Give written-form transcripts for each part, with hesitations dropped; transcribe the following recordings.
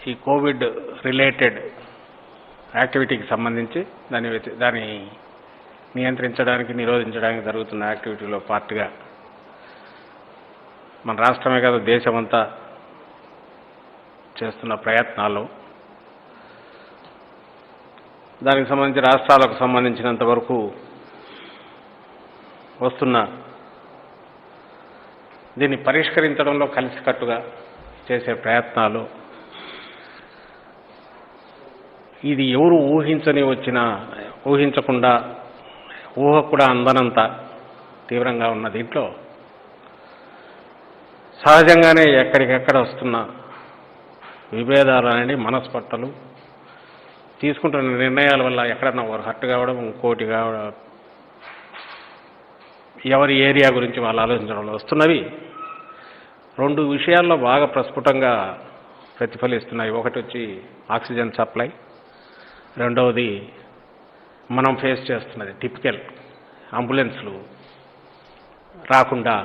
ఈ Covid related యాక్టివిటీకి సంబంధించి దాన్ని నియంత్రించడానికి నిరోధించడానికి జరుగుతున్న యాక్టివిటీలో పార్ట్గా మన రాష్ట్రమే కాదు దేశమంతా చేస్తున్న ప్రయత్నాలు దానికి సంబంధించి రాష్ట్రాలకు సంబంధించినంత వరకు వస్తున్న దీన్ని పరిష్కరించడంలో కలిసికట్టుగా చేసే ప్రయత్నాలు ఇది ఎవరు ఊహించకుండా ఊహ కూడా అందనంత తీవ్రంగా ఉన్న దీంట్లో సహజంగానే ఎక్కడికెక్కడ వస్తున్న విభేదాలు అనేది మనస్పర్ధలు తీసుకుంటున్న నిర్ణయాల వల్ల ఎక్కడన్నా ఒక హర్ట్ కావడం ఇంకోటి కావడం ఎవరి ఏరియా గురించి వాళ్ళు ఆలోచించడంలో వస్తున్నవి రెండు విషయాల్లో బాగా ప్రస్ఫుటంగా ప్రతిఫలిస్తున్నాయి. ఒకటి వచ్చి ఆక్సిజన్ సప్లై, రెండవది మనం ఫేస్ చేస్తున్నది టిపికల్ అంబులెన్స్లు రాకుండా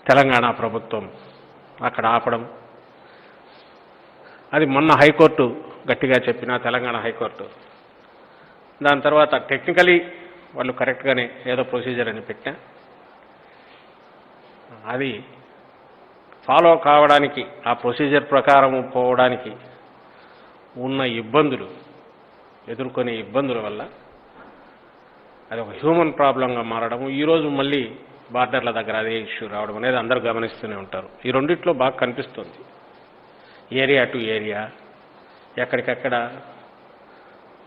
తెలంగాణ ప్రభుత్వం అక్కడ ఆపడం. అది మొన్న హైకోర్టు గట్టిగా చెప్పిన తెలంగాణ హైకోర్టు దాని తర్వాత టెక్నికలీ వాళ్ళు కరెక్ట్గానే ఏదో ప్రొసీజర్ అని పెట్టినా అది ఫాలో కావడానికి ఆ ప్రొసీజర్ ప్రకారం పోవడానికి ఉన్న ఇబ్బందులు ఎదుర్కొనే ఇబ్బందుల వల్ల అది ఒక హ్యూమన్ ప్రాబ్లంగా మారడం. ఈరోజు మళ్ళీ బార్డర్ల దగ్గర అదే ఇష్యూ రావడం అనేది అందరూ గమనిస్తూనే ఉంటారు. ఈ రెండిట్లో బాగా కనిపిస్తుంది. ఏరియా టు ఏరియా ఎక్కడికక్కడ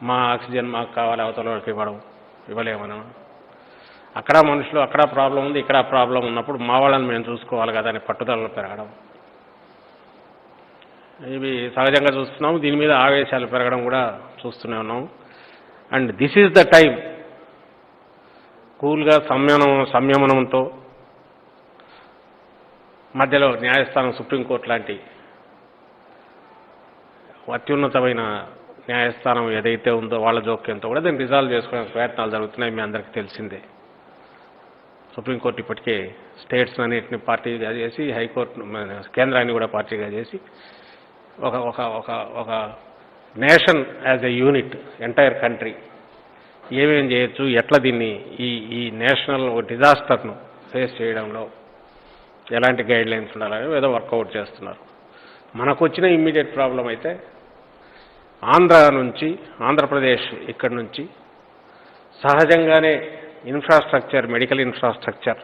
మా ఆక్సిజన్ మాకు కావాలి అవతలకి ఇవ్వలేమను అక్కడ మనుషులు అక్కడ ప్రాబ్లం ఉంది ఇక్కడ ప్రాబ్లం ఉన్నప్పుడు మా వాళ్ళని మేము చూసుకోవాలి కదా అని పట్టుదలలో పెరగడం ఇవి సహజంగా చూస్తున్నాము. దీని మీద ఆవేశాలు పెరగడం కూడా చూస్తూనే ఉన్నాము. And this is the time కూల్గా సంయమనంతో మధ్యలో న్యాయస్థానం సుప్రీంకోర్టు లాంటి అత్యున్నతమైన న్యాయస్థానం ఏదైతే ఉందో వాళ్ళ జోక్యంతో కూడా దీన్ని రిజాల్వ్ చేసుకునే ప్రయత్నాలు జరుగుతున్నాయి. మీ అందరికీ తెలిసిందే. సుప్రీంకోర్టు ఇప్పటికే స్టేట్స్ అన్నింటినీ పార్టీగా చేసి హైకోర్టు కేంద్రాన్ని కూడా పార్టీగా చేసి ఒక ఒక ఒక ఒక nation as a unit entire country ఏమేం చేయొచ్చు ఎట్లా దీన్ని ఈ నేషనల్ డిజాస్టర్ను ఫేస్ చేయడంలో ఎలాంటి గైడ్ లైన్స్ ఉండాలని ఏదో వర్కౌట్ చేస్తున్నారు. మనకు వచ్చిన ఇమ్మీడియట్ ప్రాబ్లం అయితే ఆంధ్రప్రదేశ్ ఇక్కడి నుంచి సహజంగానే ఇన్ఫ్రాస్ట్రక్చర్ మెడికల్ ఇన్ఫ్రాస్ట్రక్చర్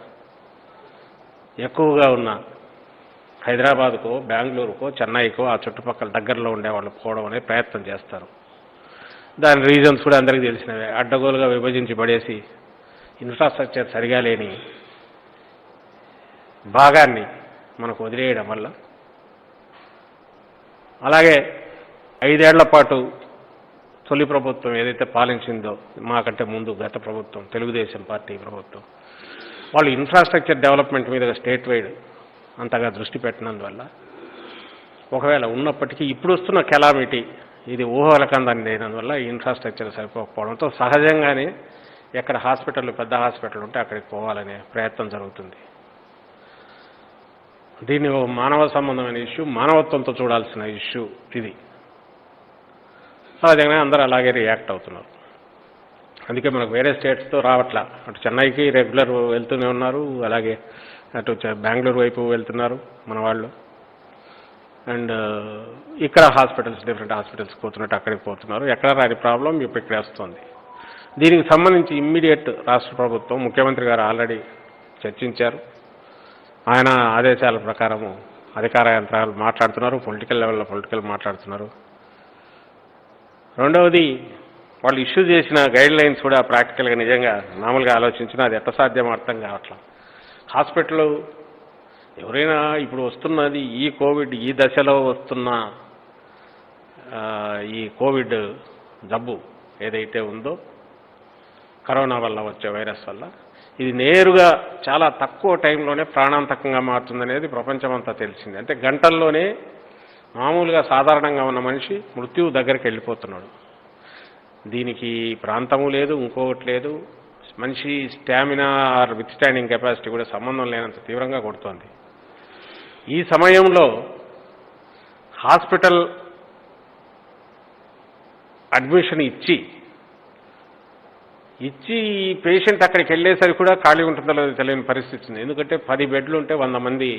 ఎక్కువగా ఉన్న హైదరాబాద్కో బెంగళూరుకో చెన్నైకో ఆ చుట్టుపక్కల దగ్గరలో ఉండేవాళ్ళు పోవడం అనే ప్రయత్నం చేస్తారు. దాని రీజన్స్ కూడా అందరికీ తెలిసినవే. అడ్డగోలుగా విభజించి పడేసి ఇన్ఫ్రాస్ట్రక్చర్ సరిగా లేని భాగాన్ని మనకు వదిలేయడం వల్ల అలాగే 5 ఏళ్ల పాటు తొలి ప్రభుత్వం ఏదైతే పాలించిందో మాకంటే ముందు గత ప్రభుత్వం తెలుగుదేశం పార్టీ ప్రభుత్వం వాళ్ళు ఇన్ఫ్రాస్ట్రక్చర్ డెవలప్మెంట్ మీద స్టేట్ వైడ్ అంతగా దృష్టి పెట్టినందువల్ల ఒకవేళ ఉన్నప్పటికీ ఇప్పుడు వస్తున్న కెలామిటీ ఇది ఊహలకందని లేనందువల్ల ఈ ఇన్ఫ్రాస్ట్రక్చర్ సరిపోకపోవడంతో సహజంగానే ఎక్కడ పెద్ద హాస్పిటల్ ఉంటే అక్కడికి పోవాలనే ప్రయత్నం జరుగుతుంది. దీన్ని మానవ సంబంధమైన ఇష్యూ మానవత్వంతో చూడాల్సిన ఇష్యూ ఇది. సహజంగానే అందరూ అలాగే రియాక్ట్ అవుతున్నారు. అందుకే మనకు వేరే స్టేట్స్తో రావట్లా. అటు చెన్నైకి రెగ్యులర్ వెళ్తూనే ఉన్నారు, అలాగే అటు బెంగళూరు వైపు వెళ్తున్నారు మన వాళ్ళు. అండ్ ఇక్కడ డిఫరెంట్ హాస్పిటల్స్కి పోతున్నట్టు అక్కడికి పోతున్నారు. ఎక్కడ రాని ప్రాబ్లం ఇప్పుడు ఇక్కడ వస్తుంది. దీనికి సంబంధించి ఇమ్మీడియట్ రాష్ట్ర ప్రభుత్వం ముఖ్యమంత్రి గారు ఆల్రెడీ చర్చించారు. ఆయన ఆదేశాల ప్రకారము అధికార యంత్రాలు మాట్లాడుతున్నారు, పొలిటికల్ లెవెల్లో మాట్లాడుతున్నారు. రెండవది వాళ్ళు ఇష్యూ చేసిన గైడ్ లైన్స్ కూడా ప్రాక్టికల్గా నిజంగా మామూలుగా ఆలోచించినా అది ఎట్లా సాధ్యం అర్థం కావట్లా. హాస్పిటల్ ఎవరైనా ఇప్పుడు వస్తున్నది ఈ కోవిడ్ ఈ దశలో వస్తున్న ఈ కోవిడ్ జబ్బు ఏదైతే ఉందో కరోనా వల్ల వచ్చే వైరస్ వల్ల ఇది నేరుగా చాలా తక్కువ టైంలోనే ప్రాణాంతకంగా మారుతుందనేది ప్రపంచమంతా తెలిసింది. అంటే గంటల్లోనే మామూలుగా సాధారణంగా ఉన్న మనిషి మృత్యువు దగ్గరికి వెళ్ళిపోతున్నాడు. దీనికి ప్రాంతము లేదు, ఇంకొకటి లేదు. మనిషి stamina or withstanding capacity కూడా సంబంధం లేనంత తీవ్రంగా కొడుతోంది. ఈ సమయంలో హాస్పిటల్ అడ్మిషన్ ఇచ్చి ఈ పేషెంట్ అక్కడికి వెళ్ళేసరికి కూడా ఖాళీ ఉంటుందో లేదో తెలియని పరిస్థితి ఉంది. ఎందుకంటే 10 బెడ్లు ఉంటే 100 మంది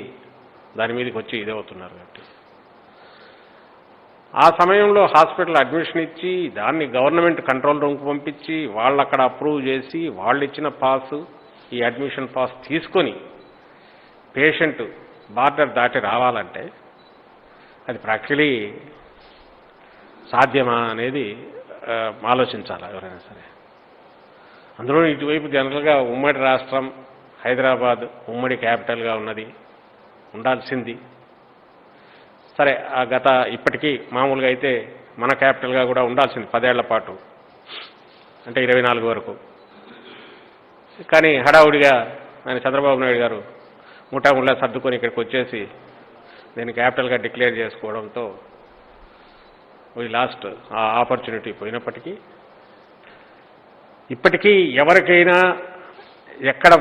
దాని మీదకి వచ్చి ఇదవుతున్నారు కాబట్టి ఆ సమయంలో హాస్పిటల్ అడ్మిషన్ ఇచ్చి దాన్ని గవర్నమెంట్ కంట్రోల్ రూమ్కి పంపించి వాళ్ళు అక్కడ అప్రూవ్ చేసి వాళ్ళు ఇచ్చిన పాసు ఈ అడ్మిషన్ పాస్ తీసుకొని పేషెంట్ బార్డర్ దాటి రావాలంటే అది ప్రాక్టికలీ సాధ్యమా అనేది ఆలోచించాలి ఎవరైనా సరే. అందులో ఇటువైపు జనరల్గా ఉమ్మడి రాష్ట్రం హైదరాబాద్ ఉమ్మడి క్యాపిటల్గా ఉన్నది, ఉండాల్సింది. సరే ఆ ఇప్పటికీ మామూలుగా అయితే మన క్యాపిటల్గా కూడా ఉండాల్సింది 10 ఏళ్ల పాటు, అంటే 24 వరకు. కానీ హడావుడిగా ఆయన చంద్రబాబు నాయుడు గారు ముఠాముళ్ళ సర్దుకొని ఇక్కడికి వచ్చేసి నేను క్యాపిటల్గా డిక్లేర్ చేసుకోవడంతో లాస్ట్ ఆ ఆపర్చునిటీ పోయినప్పటికీ ఇప్పటికీ ఎవరికైనా ఎక్కడ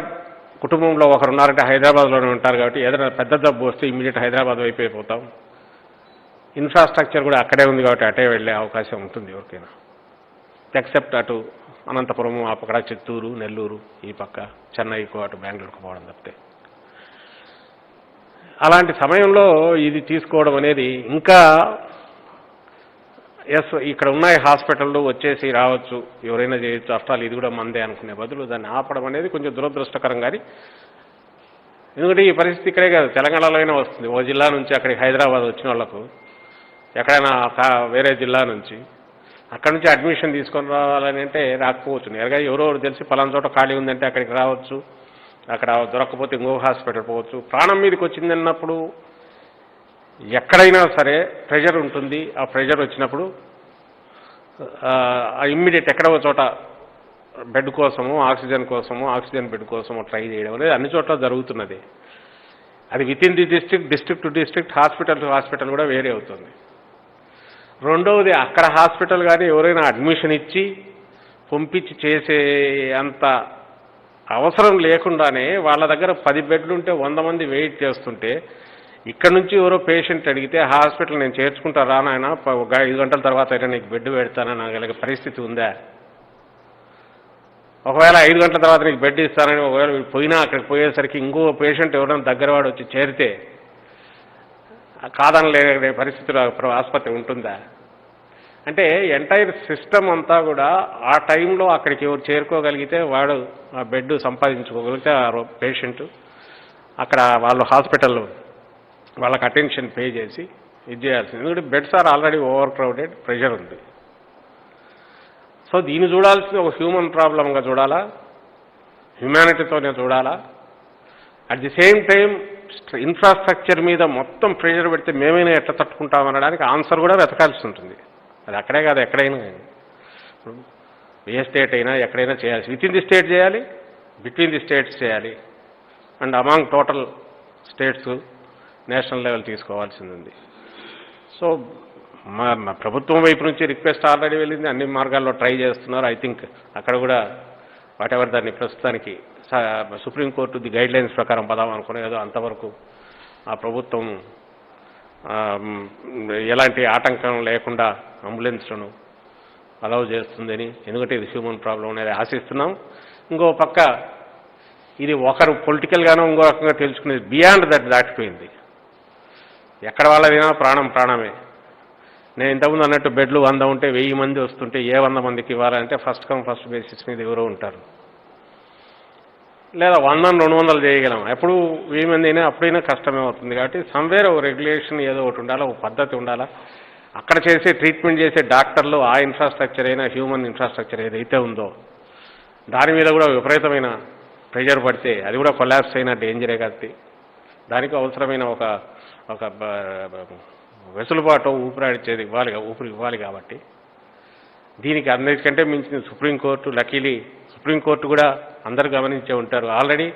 కుటుంబంలో ఒకరు ఉన్నారంటే హైదరాబాద్లోనే ఉంటారు కాబట్టి ఏదైనా పెద్ద జబ్బు వస్తే ఇమ్మీడియట్ హైదరాబాద్ వైపు అయిపోతాం. ఇన్ఫ్రాస్ట్రక్చర్ కూడా అక్కడే ఉంది కాబట్టి అటే వెళ్ళే అవకాశం ఉంటుంది ఎవరికైనా, ఎక్సెప్ట్ అటు అనంతపురం ఆ పక్క చిత్తూరు నెల్లూరు ఈ పక్క చెన్నైకు అటు బెంగళూరుకు పోవడం తప్పితే. అలాంటి సమయంలో ఇది తీసుకోవడం అనేది ఇంకా ఇక్కడ ఉన్నాయి హాస్పిటళ్ళు వచ్చేసి రావచ్చు ఎవరైనా చేయొచ్చు అఫ్టర్ ఇది కూడా మందే అనుకునే బదులు దాన్ని ఆపడం అనేది కొంచెం దురదృష్టకరం. కానీ ఎందుకంటే ఈ పరిస్థితి ఇక్కడే కాదు తెలంగాణలో అయినా వస్తుంది. ఓ జిల్లా నుంచి అక్కడికి హైదరాబాద్ వచ్చిన వాళ్ళకు ఎక్కడైనా వేరే జిల్లా నుంచి అక్కడి నుంచి అడ్మిషన్ తీసుకొని రావాలని అంటే రాకపోవచ్చు. నేరుగా ఎవరో తెలిసి పలానా చోట ఖాళీ ఉందంటే అక్కడికి రావచ్చు, అక్కడ దొరకకపోతే ఇంకో హాస్పిటల్ పోవచ్చు. ప్రాణం మీదకి వచ్చిందన్నప్పుడు ఎక్కడైనా సరే ప్రెషర్ ఉంటుంది. ఆ ప్రెషర్ వచ్చినప్పుడు ఇమ్మీడియట్ ఎక్కడో చోట బెడ్ కోసము ఆక్సిజన్ బెడ్ కోసము ట్రై చేయడం అనేది అన్ని చోట్ల జరుగుతున్నది. అది with in the district to district, hospital to hospital కూడా వేరే అవుతుంది. రెండవది అక్కడ హాస్పిటల్ కానీ ఎవరైనా అడ్మిషన్ ఇచ్చి పంపించి చేసే అంత అవసరం లేకుండానే వాళ్ళ దగ్గర 10 బెడ్లు ఉంటే 100 మంది వెయిట్ చేస్తుంటే ఇక్కడ నుంచి ఎవరో పేషెంట్ అడిగితే హాస్పిటల్ నేను చేర్చుకుంటా రానాయన 5 గంటల తర్వాత అయితే నీకు బెడ్ పెడతానని అనగలిగే పరిస్థితి ఉందా? ఒకవేళ 5 గంటల తర్వాత నీకు బెడ్ ఇస్తానని ఒకవేళ పోయినా అక్కడికి పోయేసరికి ఇంకో పేషెంట్ ఎవరైనా దగ్గర వాడు వచ్చి చేరితే కాదనలేని పరిస్థితిలో ఆసుపత్రి ఉంటుందా? అంటే ఎంటైర్ సిస్టమ్ అంతా కూడా ఆ టైంలో అక్కడికి ఎవరు చేరుకోగలిగితే వాడు ఆ బెడ్ సంపాదించుకోగలిగితే ఆ పేషెంట్ అక్కడ వాళ్ళు హాస్పిటల్ వాళ్ళకి అటెన్షన్ పే చేసి ఇది చేయాల్సింది. ఎందుకంటే beds are already overcrowded, pressure ఉంది. సో దీన్ని చూడాల్సింది ఒక హ్యూమన్ ప్రాబ్లంగా చూడాలా, హ్యుమానిటీతోనే చూడాలా. At the same time infrastructure మీద మొత్తం ప్రెషర్ పెడితే మేమైనా ఎట్లా తట్టుకుంటామనడానికి ఆన్సర్ కూడా వెతకాల్సి ఉంటుంది. అది అక్కడే కాదు ఎక్కడైనా, ఏ స్టేట్ అయినా ఎక్కడైనా చేయాల్సి విత్ ఇన్ ది స్టేట్ చేయాలి, బిట్వీన్ ది స్టేట్స్ చేయాలి, and among total states national level తీసుకోవాల్సింది ఉంది. సో మా ప్రభుత్వం వైపు నుంచి రిక్వెస్ట్ ఆల్రెడీ వెళ్ళింది, అన్ని మార్గాల్లో ట్రై చేస్తున్నారు. ఐ థింక్ అక్కడ కూడా వాటెవర్ దాన్ని ప్రస్తుతానికి సుప్రీంకోర్టు ది గైడ్ లైన్స్ ప్రకారం పదాం అనుకునేదో అంతవరకు ఆ ప్రభుత్వం ఎలాంటి ఆటంకం లేకుండా అంబులెన్స్లను అలౌ చేస్తుందని, ఎందుకంటే ఇది హ్యూమన్ ప్రాబ్లం అనేది ఆశిస్తున్నాం. ఇంకో పక్క ఇది ఒకరు పొలిటికల్గానో ఇంకో రకంగా తెలుసుకునేది బియాండ్ దట్ దాటిపోయింది. ఎక్కడ వాళ్ళదైనా ప్రాణమే. నేను ఇంతకుముందు అన్నట్టు బెడ్లు 100 ఉంటే 1000 మంది వస్తుంటే ఏ 100 మందికి ఇవ్వాలంటే ఫస్ట్ కమ్ ఫస్ట్ బేసిస్ మీద ఎవరో ఉంటారు, లేదా 100-200 చేయగలం. ఎప్పుడు 1000 మంది అయినా అప్పుడైనా కష్టమే అవుతుంది. కాబట్టి సమ్వేర్ ఒక రెగ్యులేషన్ ఏదో ఒకటి ఉండాలా, ఒక పద్ధతి ఉండాలా. అక్కడ చేసే ట్రీట్మెంట్ చేసే డాక్టర్లు ఆ ఇన్ఫ్రాస్ట్రక్చర్ అయినా హ్యూమన్ ఇన్ఫ్రాస్ట్రక్చర్ ఏదైతే ఉందో దాని మీద కూడా విపరీతమైన ప్రెషర్ పడితే అది కూడా కొలాప్స్ అయిన డేంజరే కాబట్టి దానికి అవసరమైన ఒక వెసులుబాటు ఊపిరాడిచ్చేది ఊపిరి ఇవ్వాలి. కాబట్టి దీనికి అందరికంటే మించిన సుప్రీంకోర్టు, లక్కీలీ సుప్రీంకోర్టు కూడా అందరూ గమనించే ఉంటారు. ఆల్రెడీ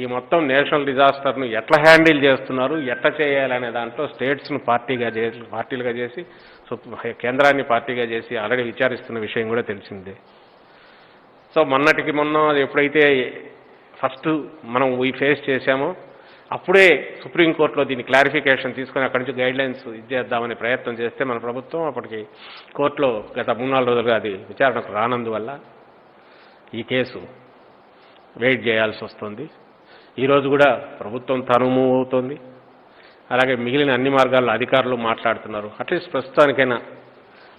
ఈ మొత్తం నేషనల్ డిజాస్టర్ను ఎట్లా హ్యాండిల్ చేస్తున్నారు, ఎట్లా చేయాలనే దాంట్లో స్టేట్స్ను పార్టీలుగా చేసి కేంద్రాన్ని పార్టీగా చేసి ఆల్రెడీ విచారిస్తున్న విషయం కూడా తెలిసిందే. సో మొన్న ఎప్పుడైతే ఫస్ట్ మనం ఫేస్ చేశామో అప్పుడే సుప్రీంకోర్టులో దీన్ని క్లారిఫికేషన్ తీసుకొని అక్కడి నుంచి గైడ్లైన్స్ ఇచ్చేద్దామనే ప్రయత్నం చేస్తే మన ప్రభుత్వం అప్పటికి కోర్టులో గత 3-4 రోజులుగా అది విచారణకు రానందువల్ల ఈ కేసు వెయిట్ చేయాల్సి వస్తుంది. ఈరోజు కూడా ప్రభుత్వం తను మూవ్ అవుతోంది. అలాగే మిగిలిన అన్ని మార్గాల్లో అధికారులు మాట్లాడుతున్నారు. అట్లీస్ట్ ప్రస్తుతానికైనా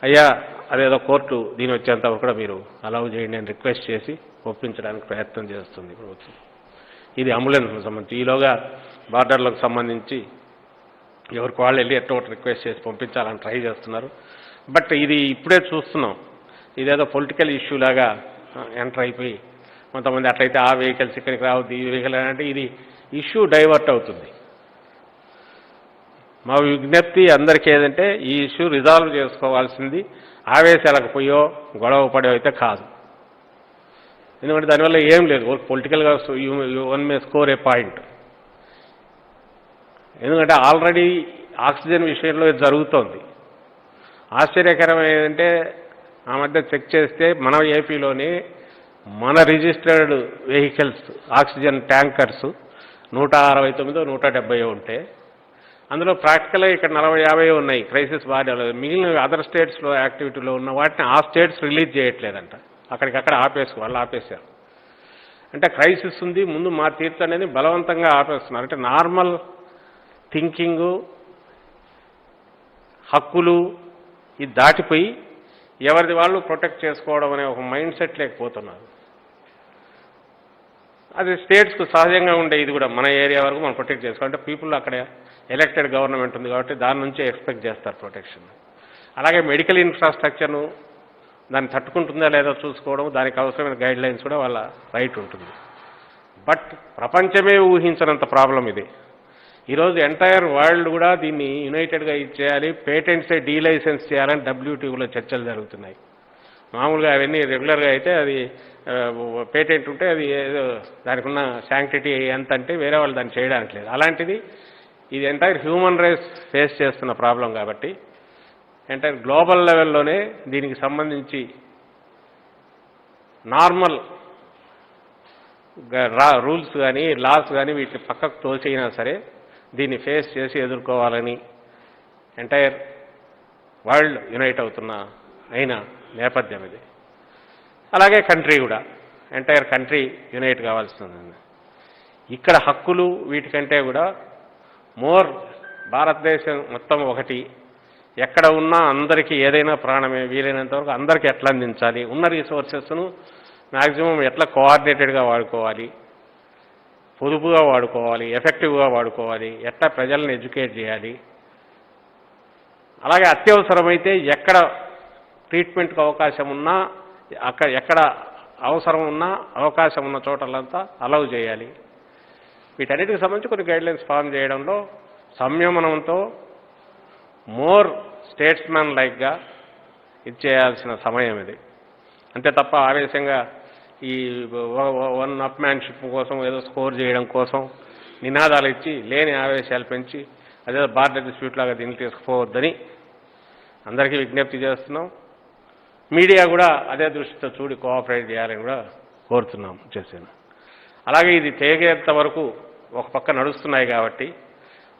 అయ్యా అదేదో కోర్టు దీని వచ్చేంత వరకు కూడా మీరు అలౌ చేయండి అని రిక్వెస్ట్ చేసి ఒప్పించడానికి ప్రయత్నం చేస్తుంది ప్రభుత్వం. ఇది అంబులెన్స్కి సంబంధించి. ఈలోగా బార్డర్లకు సంబంధించి ఎవరికి వాళ్ళు వెళ్ళి ఎట్టో ఒకటి రిక్వెస్ట్ చేసి పంపించాలని ట్రై చేస్తున్నారు. బట్ ఇది ఇప్పుడే చూస్తున్నాం, ఇదేదో పొలిటికల్ ఇష్యూ లాగా ఎంటర్ అయిపోయి కొంతమంది అట్లయితే ఆ వెహికల్స్ ఇక్కడికి రావద్దు, ఈ వెహికల్ అంటే ఇది ఇష్యూ డైవర్ట్ అవుతుంది. మా విజ్ఞప్తి అందరికీ ఏదంటే ఈ ఇష్యూ రిజాల్వ్ చేసుకోవాల్సింది ఆవేశాలకు పోయో గొడవ పడో అయితే కాదు. ఎందుకంటే దానివల్ల ఏం లేదు, పొలిటికల్గా వన్ మే స్కోర్ ఏ పాయింట్. ఎందుకంటే ఆల్రెడీ ఆక్సిజన్ విషయంలో ఇది జరుగుతోంది. ఆశ్చర్యకరం ఏంటంటే ఆ మధ్య చెక్ చేస్తే మన ఏపీలోనే మన రిజిస్టర్డ్ వెహికల్స్ ఆక్సిజన్ ట్యాంకర్స్ 169 170 ఉంటే అందులో ప్రాక్టికల్గా ఇక్కడ 40-50 ఉన్నాయి క్రైసిస్ బాగా. మిగిలిన అదర్ స్టేట్స్లో యాక్టివిటీలో ఉన్న వాటిని ఆ స్టేట్స్ రిలీజ్ చేయట్లేదంట, అక్కడికక్కడ వాళ్ళు ఆపేశారు. అంటే క్రైసిస్ ఉంది, ముందు మా తీర్పు అనేది బలవంతంగా ఆపేస్తున్నారు. అంటే నార్మల్ థింకింగు, హక్కులు ఇది దాటిపోయి ఎవరిది వాళ్ళు ప్రొటెక్ట్ చేసుకోవడం అనే ఒక మైండ్ సెట్ లేకపోతున్నారు. అది స్టేట్స్కు సహజంగా ఉండే ఇది కూడా మన ఏరియా వరకు మనం ప్రొటెక్ట్ చేసుకోవాలి. అంటే పీపుల్ అక్కడ ఎలక్టెడ్ గవర్నమెంట్ ఉంది కాబట్టి దాని నుంచే ఎక్స్పెక్ట్ చేస్తారు ప్రొటెక్షన్. అలాగే మెడికల్ ఇన్ఫ్రాస్ట్రక్చర్ను దాన్ని తట్టుకుంటుందా లేదా చూసుకోవడం, దానికి అవసరమైన గైడ్లైన్స్ కూడా వాళ్ళ రైట్ ఉంటుంది. బట్ ప్రపంచమే ఊహించనంత ప్రాబ్లం ఇది. ఈరోజు ఎంటైర్ వరల్డ్ కూడా దీన్ని యునైటెడ్గా ఇచ్చేయాలి, పేటెంట్సే డీలైసెన్స్ చేయాలని WTOలో చర్చలు జరుగుతున్నాయి. మామూలుగా అవన్నీ రెగ్యులర్గా అయితే అది పేటెంట్ ఉంటే అది దానికి ఉన్న శాంక్టిటీ ఎంత అంటే వేరే వాళ్ళు దాన్ని చేయడానికి లేదు. అలాంటిది ఇది ఎంటైర్ హ్యూమన్ రేస్ ఫేస్ చేస్తున్న ప్రాబ్లం కాబట్టి ఎంటైర్ గ్లోబల్ లెవెల్లోనే దీనికి సంబంధించి నార్మల్ రూల్స్ కానీ లాస్ కానీ వీటిని పక్కకు తోసైనా సరే దీన్ని ఫేస్ చేసి ఎదుర్కోవాలని ఎంటైర్ వరల్డ్ యునైట్ అవుతున్న అయిన నేపథ్యం ఇది. అలాగే కంట్రీ కూడా ఎంటైర్ కంట్రీ యునైట్ కావాల్సింది. ఇక్కడ హక్కులు వీటికంటే కూడా మోర్ భారతదేశం మొత్తం ఒకటి, ఎక్కడ ఉన్నా అందరికీ ఏదైనా ప్రాణమే, వీలైనంత వరకు అందరికీ ఎట్లా అందించాలి, ఉన్న రిసోర్సెస్ను మ్యాక్సిమం ఎట్లా కోఆర్డినేటెడ్గా వాడుకోవాలి, పొదుపుగా వాడుకోవాలి, ఎఫెక్టివ్గా వాడుకోవాలి, ఎట్లా ప్రజలను ఎడ్యుకేట్ చేయాలి. అలాగే అత్యవసరమైతే ఎక్కడ ట్రీట్మెంట్కి అవకాశం ఉన్నా అక్కడ ఎక్కడ అవసరం ఉన్నా అవకాశం ఉన్న చోటలంతా అలౌ చేయాలి. వీటన్నిటికి సంబంధించి కొన్ని గైడ్లైన్స్ ఫామ్ చేయడంలో సంయమనంతో మోర్ స్టేట్స్మెన్ లైక్గా ఇది చేయాల్సిన సమయం ఇది. అంతే తప్ప ఆవేశంగా ఈ వన్ అప్ మ్యాన్షిప్ కోసం ఏదో స్కోర్ చేయడం కోసం నినాదాలు ఇచ్చి లేని ఆవేశాలు పెంచి అదేదో బార్డర్ డిస్ప్యూట్ లాగా దీన్ని తీసుకుపోవద్దని అందరికీ విజ్ఞప్తి చేస్తున్నాం. మీడియా కూడా అదే దృష్టితో చూడి కోఆపరేట్ చేయాలని కూడా కోరుతున్నాం చేసాను. అలాగే ఇది తేగేంత వరకు ఒక పక్క నడుస్తున్నాయి కాబట్టి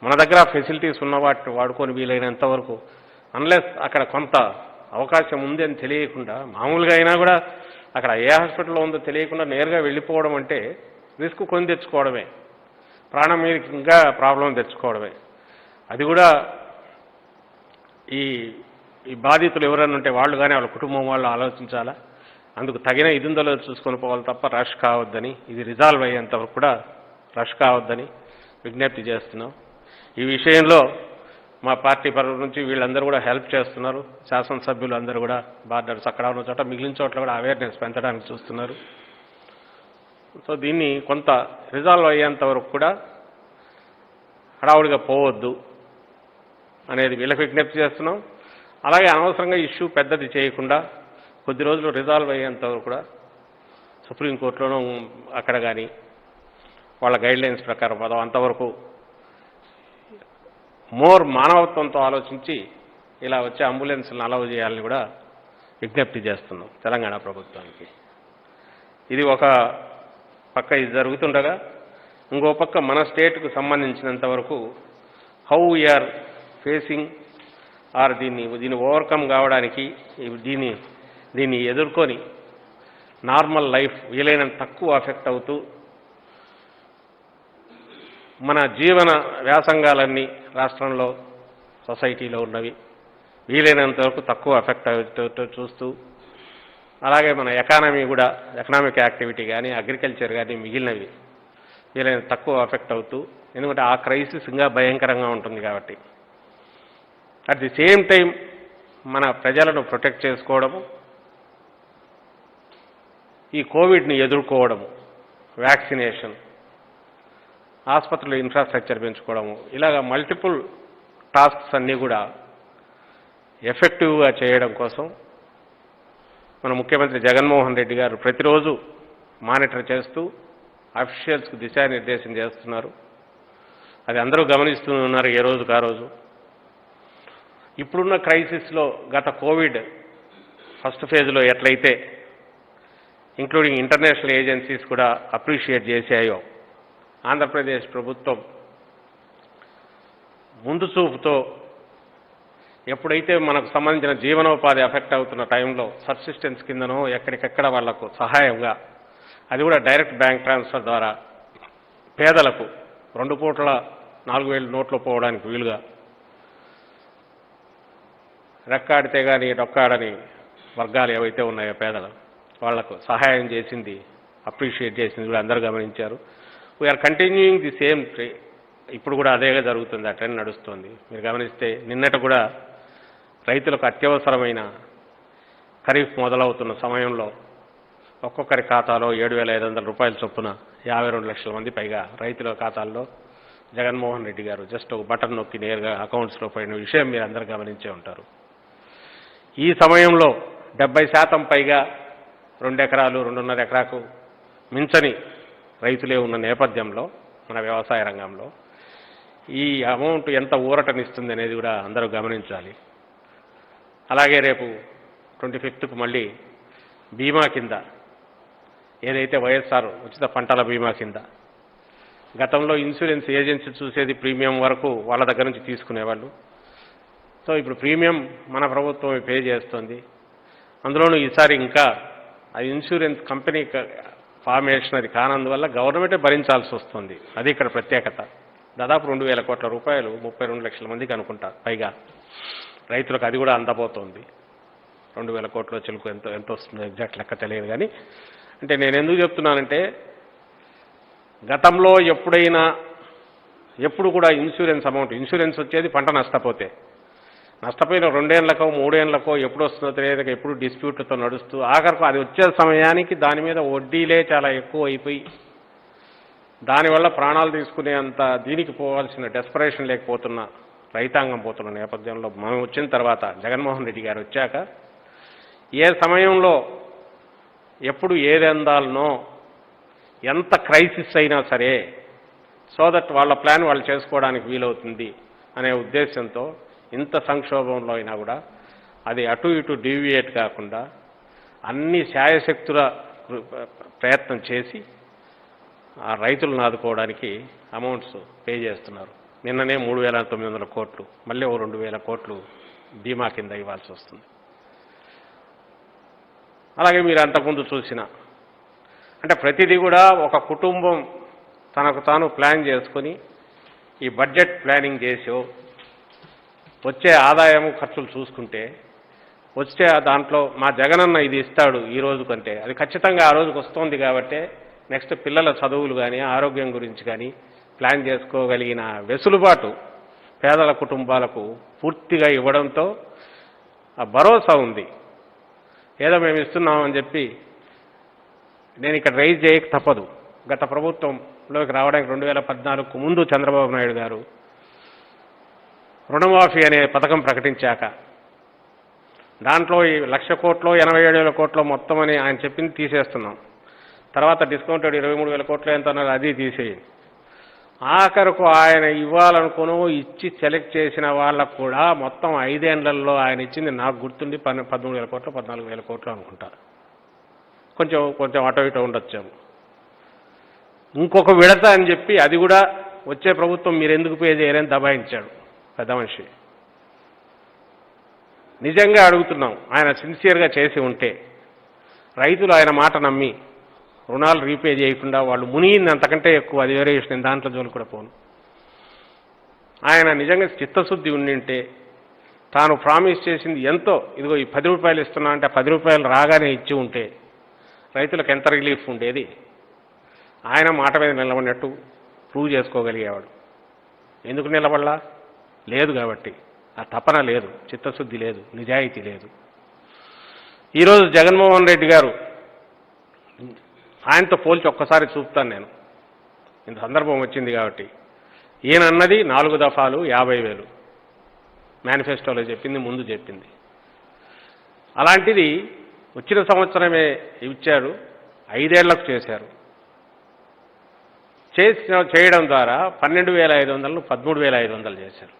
మన దగ్గర ఫెసిలిటీస్ ఉన్న వాటిని వాడుకొని వీలైనంత వరకు అన్లెస్ అక్కడ కొంత అవకాశం ఉంది అని తెలియకుండా, మామూలుగా అయినా కూడా అక్కడ ఏ హాస్పిటల్లో ఉందో తెలియకుండా నేరుగా వెళ్ళిపోవడం అంటే రిస్క్ కొని తెచ్చుకోవడమే, ప్రాణం మీదకి ఇంకా ప్రాబ్లం తెచ్చుకోవడమే. అది కూడా ఈ బాధితులు ఎవరైనా ఉంటే వాళ్ళు కానీ వాళ్ళ కుటుంబం వాళ్ళు ఆలోచించాలా, అందుకు తగిన ఇదిందలో చూసుకొని పోవాలి తప్ప రష్ కావద్దని, ఇది రిజాల్వ్ అయ్యేంత వరకు కూడా రష్ కావద్దని విజ్ఞప్తి చేస్తున్నాం. ఈ విషయంలో మా పార్టీ పరువు నుంచి వీళ్ళందరూ కూడా హెల్ప్ చేస్తున్నారు. శాసనసభ్యులు అందరూ కూడా బార్డర్స్ అక్కడ ఉన్న చోట మిగిలిన చోట్ల కూడా అవేర్నెస్ పెంచడానికి చూస్తున్నారు. సో దీన్ని కొంత రిజాల్వ్ అయ్యేంత వరకు కూడా హడావుడిగా పోవద్దు అనేది వీళ్ళకి విజ్ఞప్తి చేస్తున్నాం. అలాగే అనవసరంగా ఇష్యూ పెద్దది చేయకుండా కొద్ది రోజులు రిజాల్వ్ అయ్యేంత వరకు కూడా సుప్రీంకోర్టులోనూ అక్కడ కానీ వాళ్ళ గైడ్లైన్స్ ప్రకారం పదం అంతవరకు మోర్ మానవత్వంతో ఆలోచించి ఇలా వచ్చే అంబులెన్స్లను అలౌ చేయాలని కూడా విజ్ఞప్తి చేస్తున్నాం తెలంగాణ ప్రభుత్వానికి. ఇది ఒక పక్క ఇది జరుగుతుండగా ఇంకో పక్క మన స్టేట్కు సంబంధించినంత వరకు హౌ వీఆర్ ఫేసింగ్ ఆర్ దీన్ని ఓవర్కమ్ కావడానికి దీన్ని ఎదుర్కొని నార్మల్ లైఫ్ వీలైనంత తక్కువ అఫెక్ట్ అవుతూ మన జీవన వ్యాసంగాలన్నీ రాష్ట్రంలో సొసైటీలో ఉన్నవి వీలైనంత వరకు తక్కువ అఫెక్ట్ అవుతూ చూస్తూ, అలాగే మన ఎకానమీ కూడా ఎకనామిక్ యాక్టివిటీ కానీ అగ్రికల్చర్ కానీ మిగిలినవి వీలైనంత తక్కువ అఫెక్ట్ అవుతూ, ఎందుకంటే ఆ క్రైసిస్ ఇంకా భయంకరంగా ఉంటుంది కాబట్టి అట్ ది సేమ్ టైం మన ప్రజలను ప్రొటెక్ట్ చేసుకోవడము, ఈ కోవిడ్ని ఎదుర్కోవడము, వ్యాక్సినేషన్, ఆసుపత్రుల ఇన్ఫ్రాస్ట్రక్చర్ పెంచుకోవడము, ఇలాగ మల్టిపుల్ టాస్క్స్ అన్నీ కూడా ఎఫెక్టివ్గా చేయడం కోసం మన ముఖ్యమంత్రి జగన్మోహన్ రెడ్డి గారు ప్రతిరోజు మానిటర్ చేస్తూ అఫీషియల్స్కు దిశానిర్దేశం చేస్తున్నారు. అది అందరూ గమనిస్తూ ఉన్నారు ఏ రోజుకు ఆ రోజు. ఇప్పుడున్న క్రైసిస్లో గత కోవిడ్ ఫస్ట్ ఫేజ్లో ఎట్లయితే ఇంక్లూడింగ్ ఇంటర్నేషనల్ ఏజెన్సీస్ కూడా అప్రిషియేట్ చేశాయో, ఆంధ్రప్రదేశ్ ప్రభుత్వం ముందు చూపుతో ఎప్పుడైతే మనకు సంబంధించిన జీవనోపాధి ఎఫెక్ట్ అవుతున్న టైంలో సబ్సిస్టెన్స్ కిందనో ఎక్కడికెక్కడ వాళ్లకు సహాయంగా, అది కూడా డైరెక్ట్ బ్యాంక్ ట్రాన్స్ఫర్ ద్వారా పేదలకు 2 పూటల 4,000 నోట్లు పోవడానికి వీలుగా, రెక్కాడితే కానీ డొక్కాడని వర్గాలు ఏవైతే ఉన్నాయో పేదలు వాళ్లకు సహాయం చేసింది, అప్రిషియేట్ చేసింది కూడా అందరూ గమనించారు. We are continuing the same. ఇప్పుడు కూడా అదేగా జరుగుతుంది, ఆ ట్రెండ్ నడుస్తుంది. మీరు గమనిస్తే నిన్నటి కూడా రైతులకు అత్యవసరమైన ఖరీఫ్ మొదలవుతున్న సమయంలో ఒక్కొక్కరి ఖాతాలో 7,500 రూపాయల చొప్పున 52 లక్షల మంది పైగా రైతుల ఖాతాల్లో జగన్మోహన్ రెడ్డి గారు జస్ట్ ఒక బటన్ నొక్కి నేరుగా అకౌంట్స్లో పడిన విషయం మీరు అందరూ గమనించే ఉంటారు. ఈ సమయంలో 70% పైగా 2 ఎకరాలు 2.5 ఎకరాకు మించని రైతులే ఉన్న నేపథ్యంలో మన వ్యవసాయ రంగంలో ఈ అమౌంట్ ఎంత ఊరటనిస్తుంది అనేది కూడా అందరూ గమనించాలి. అలాగే రేపు 25కు మళ్ళీ బీమా కింద ఏదైతే వైఎస్ఆర్ ఉచిత పంటల బీమా కింద గతంలో ఇన్సూరెన్స్ ఏజెన్సీ చూసేది ప్రీమియం వరకు వాళ్ళ దగ్గర నుంచి తీసుకునేవాళ్ళు. సో ఇప్పుడు ప్రీమియం మన ప్రభుత్వం పే చేస్తుంది. అందులోనూ ఈసారి ఇంకా ఆ ఇన్సూరెన్స్ కంపెనీ ఫార్మేషన్ అది కానందువల్ల గవర్నమెంటే భరించాల్సి వస్తుంది. అది ఇక్కడ ప్రత్యేకత. దాదాపు 2,000 కోట్ల రూపాయలు 32 లక్షల మందికి అనుకుంటా పైగా రైతులకు అది కూడా అందబోతోంది. 2,000 కోట్ల చిలుకు ఎంత వస్తుందో ఎగ్జాక్ట్ లెక్క తెలియదు. కానీ అంటే నేను ఎందుకు చెప్తున్నానంటే, గతంలో ఎప్పుడు కూడా ఇన్సూరెన్స్ అమౌంట్, ఇన్సూరెన్స్ వచ్చేది పంట నష్టపోయిన 2 ఏళ్లకో 3 ఏళ్లకో ఎప్పుడు వస్తుందో తెలియదు, ఎప్పుడు డిస్ప్యూట్లతో నడుస్తూ ఆఖరకు అది వచ్చే సమయానికి దాని మీద వడ్డీలే చాలా ఎక్కువ అయిపోయి దానివల్ల ప్రాణాలు తీసుకునేంత దీనికి పోవాల్సిన డెస్పరేషన్ లేకపోతున్న రైతాంగం పోతున్న నేపథ్యంలో మనం వచ్చిన తర్వాత జగన్మోహన్ రెడ్డి గారు వచ్చాక ఏ సమయంలో ఎప్పుడు ఏది అందాలనో ఎంత క్రైసిస్ అయినా సరే సో దట్ వాళ్ళ ప్లాన్ వాళ్ళు చేసుకోవడానికి వీలవుతుంది అనే ఉద్దేశంతో ఇంత సంక్షోభంలో అయినా కూడా అది అటు ఇటు డీవియేట్ కాకుండా అన్ని శాయశక్తుల ప్రయత్నం చేసి ఆ రైతులను ఆదుకోవడానికి అమౌంట్స్ పే చేస్తున్నారు. నిన్ననే 3,900 కోట్లు, మళ్ళీ ఓ 2,000 కోట్లు బీమా కింద ఇవ్వాల్సి వస్తుంది. అలాగే మీరు అంతకుముందు చూసిన అంటే ప్రతిదీ కూడా ఒక కుటుంబం తనకు తాను ప్లాన్ చేసుకొని ఈ బడ్జెట్ ప్లానింగ్ చేసో వచ్చే ఆదాయము ఖర్చులు చూసుకుంటే వచ్చే దాంట్లో మా జగనన్న ఇది ఇస్తాడు ఈ రోజు కంటే అది ఖచ్చితంగా ఆ రోజుకు వస్తుంది. కాబట్టి నెక్స్ట్ పిల్లల చదువులు కానీ ఆరోగ్యం గురించి కానీ ప్లాన్ చేసుకోగలిగిన వెసులుబాటు పేదల కుటుంబాలకు పూర్తిగా ఇవ్వడంతో ఆ భరోసా ఉంది. ఏదో మేము ఇస్తున్నామని చెప్పి నేను ఇక్కడ రైజ్ చేయక తప్పదు. గత ప్రభుత్వంలోకి రావడానికి 2014కు ముందు చంద్రబాబు నాయుడు గారు రుణమాఫీ అనే పథకం ప్రకటించాక దాంట్లో ఈ 1,00,000 కోట్లు 87,000 కోట్లు మొత్తం అని ఆయన చెప్పింది తీసేస్తున్నాం. తర్వాత డిస్కౌంటెడ్ 23,000 కోట్లు ఎంత అన్నారు, అది తీసేయండి. ఆఖరకు ఆయన ఇవ్వాలనుకుని ఇచ్చి సెలెక్ట్ చేసిన వాళ్ళకు కూడా మొత్తం 5 ఏళ్లలో ఆయన ఇచ్చింది నాకు గుర్తుండి 13,000 కోట్లు 14,000 కోట్లు అనుకుంటారు. కొంచెం అటు ఇటు ఉండొచ్చాము. ఇంకొక విడత అని చెప్పి అది కూడా వచ్చే ప్రభుత్వం మీరు ఎందుకు పే చేయరని దబాయించాడు పెద్ద మనిషి. నిజంగా అడుగుతున్నాం, ఆయన సిన్సియర్గా చేసి ఉంటే రైతులు ఆయన మాట నమ్మి రుణాలు రీపే చేయకుండా వాళ్ళు మునిగింది అంతకంటే ఎక్కువ, అది వేరే విషయం, దాంట్లో జోలు కూడా పోను. ఆయన నిజంగా చిత్తశుద్ధి ఉండింటే తాను ప్రామిస్ చేసింది ఎంతో, ఇదిగో ఈ 10 రూపాయలు ఇస్తున్నా అంటే 10 రూపాయలు రాగానే ఇచ్చి ఉంటే రైతులకు ఎంత రిలీఫ్ ఉండేది. ఆయన మాట మీద నిలబడినట్టు ప్రూవ్ చేసుకోగలిగేవాడు. ఎందుకు నిలబడలా? లేదు కాబట్టి, ఆ తపన లేదు, చిత్తశుద్ధి లేదు, నిజాయితీ లేదు. ఈరోజు జగన్మోహన్ రెడ్డి గారు, ఆయనతో పోల్చి ఒక్కసారి చూపుతాను నేను, ఇంత సందర్భం వచ్చింది కాబట్టి. ఈయన అన్నది 4 దఫాలు 50,000 మేనిఫెస్టోలో చెప్పింది, ముందు చెప్పింది. అలాంటిది వచ్చిన సంవత్సరమే ఇచ్చారు, 5 ఏళ్లకు చేశారు. చేయడం ద్వారా 12,500ను 13,500 చేశారు.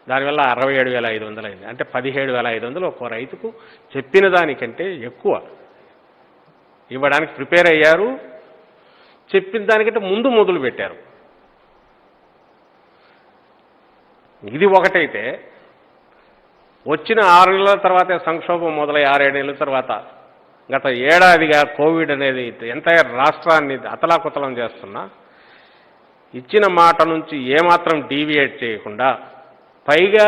దానివల్ల 67,500 అయింది. అంటే 17,500 ఒక్కో రైతుకు చెప్పిన దానికంటే ఎక్కువ ఇవ్వడానికి ప్రిపేర్ అయ్యారు. చెప్పిన దానికంటే ముందు మొదలు పెట్టారు. ఇది ఒకటైతే, వచ్చిన 6 నెలల తర్వాత సంక్షోభం మొదలై 6-7 నెలల తర్వాత గత ఏడాదిగా కోవిడ్ అనేది ఎంటైర్ రాష్ట్రాన్ని అతలాకుతలం చేస్తున్నా, ఇచ్చిన మాట నుంచి ఏమాత్రం డీవియేట్ చేయకుండా, పైగా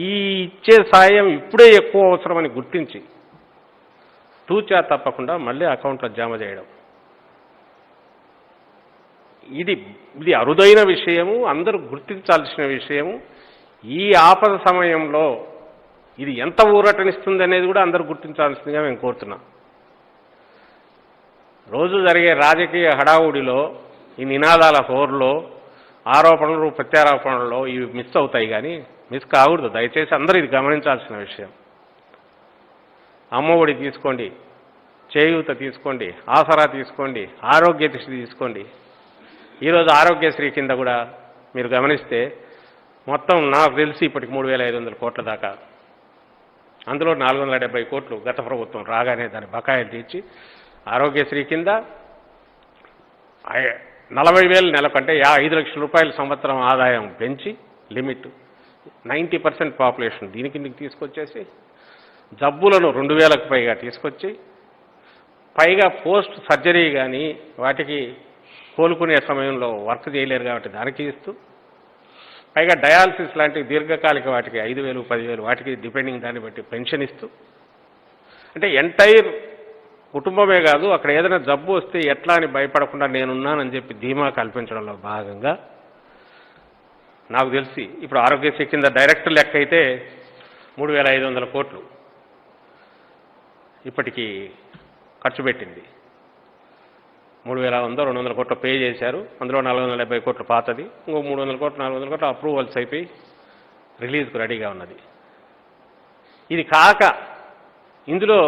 ఈ ఇచ్చే సాయం ఇప్పుడే ఎక్కువ అవసరమని గుర్తించి తూచా తప్పకుండా మళ్ళీ అకౌంట్లో జమ చేయడం, ఇది అరుదైన విషయము, అందరూ గుర్తించాల్సిన విషయము. ఈ ఆపద సమయంలో ఇది ఎంత ఊరటనిస్తుంది అనేది కూడా అందరూ గుర్తించాల్సిందిగా మేము కోరుతున్నాం. రోజు జరిగే రాజకీయ హడావుడిలో, ఈ నినాదాల హోరులో, ఆరోపణలు ప్రత్యారోపణల్లో ఇవి మిస్ అవుతాయి, కానీ మిస్ కాకూడదు. దయచేసి అందరూ ఇది గమనించాల్సిన విషయం. అమ్మఒడి తీసుకోండి, చేయూత తీసుకోండి, ఆసరా తీసుకోండి, ఆరోగ్యశ్రీ తీసుకోండి. ఈరోజు ఆరోగ్యశ్రీ కింద కూడా మీరు గమనిస్తే మొత్తం నాకు తెలిసి ఇప్పటికి 3,500 కోట్ల దాకా, అందులో 470 కోట్లు గత ప్రభుత్వం రాగానే దాని బకాయిలు తీర్చి ఆరోగ్యశ్రీ కింద 40,000 నెలకు, అంటే 5 లక్షల రూపాయల సంవత్సరం ఆదాయం పెంచి లిమిట్ 90% పాపులేషన్ దీని కిందకి తీసుకొచ్చేసి, జబ్బులను 2,000కు పైగా తీసుకొచ్చి, పైగా పోస్ట్ సర్జరీ కానీ వాటికి కోలుకునే సమయంలో వర్క్ చేయలేరు కాబట్టి దానికి ఇస్తూ, పైగా డయాలసిస్ లాంటి దీర్ఘకాలిక వాటికి 5,000, 10,000 వాటికి డిపెండింగ్ దాన్ని బట్టి పెన్షన్ ఇస్తూ, అంటే ఎంటైర్ కుటుంబమే కాదు, అక్కడ ఏదైనా జబ్బు వస్తే ఎట్లా అని భయపడకుండా నేనున్నానని చెప్పి ధీమా కల్పించడంలో భాగంగా నాకు తెలిసి ఇప్పుడు ఆరోగ్యశ్రీ కింద డైరెక్ట్ లెక్క అయితే 3,500 కోట్లు ఇప్పటికీ ఖర్చు పెట్టింది. 3,100, 200 కోట్లు పే చేశారు. అందులో 470 కోట్లు పాతది, ఇంకో 300 కోట్లు 400 కోట్లు అప్రూవల్స్ అయిపోయి రిలీజ్కు రెడీగా ఉన్నది. ఇది కాక ఇందులో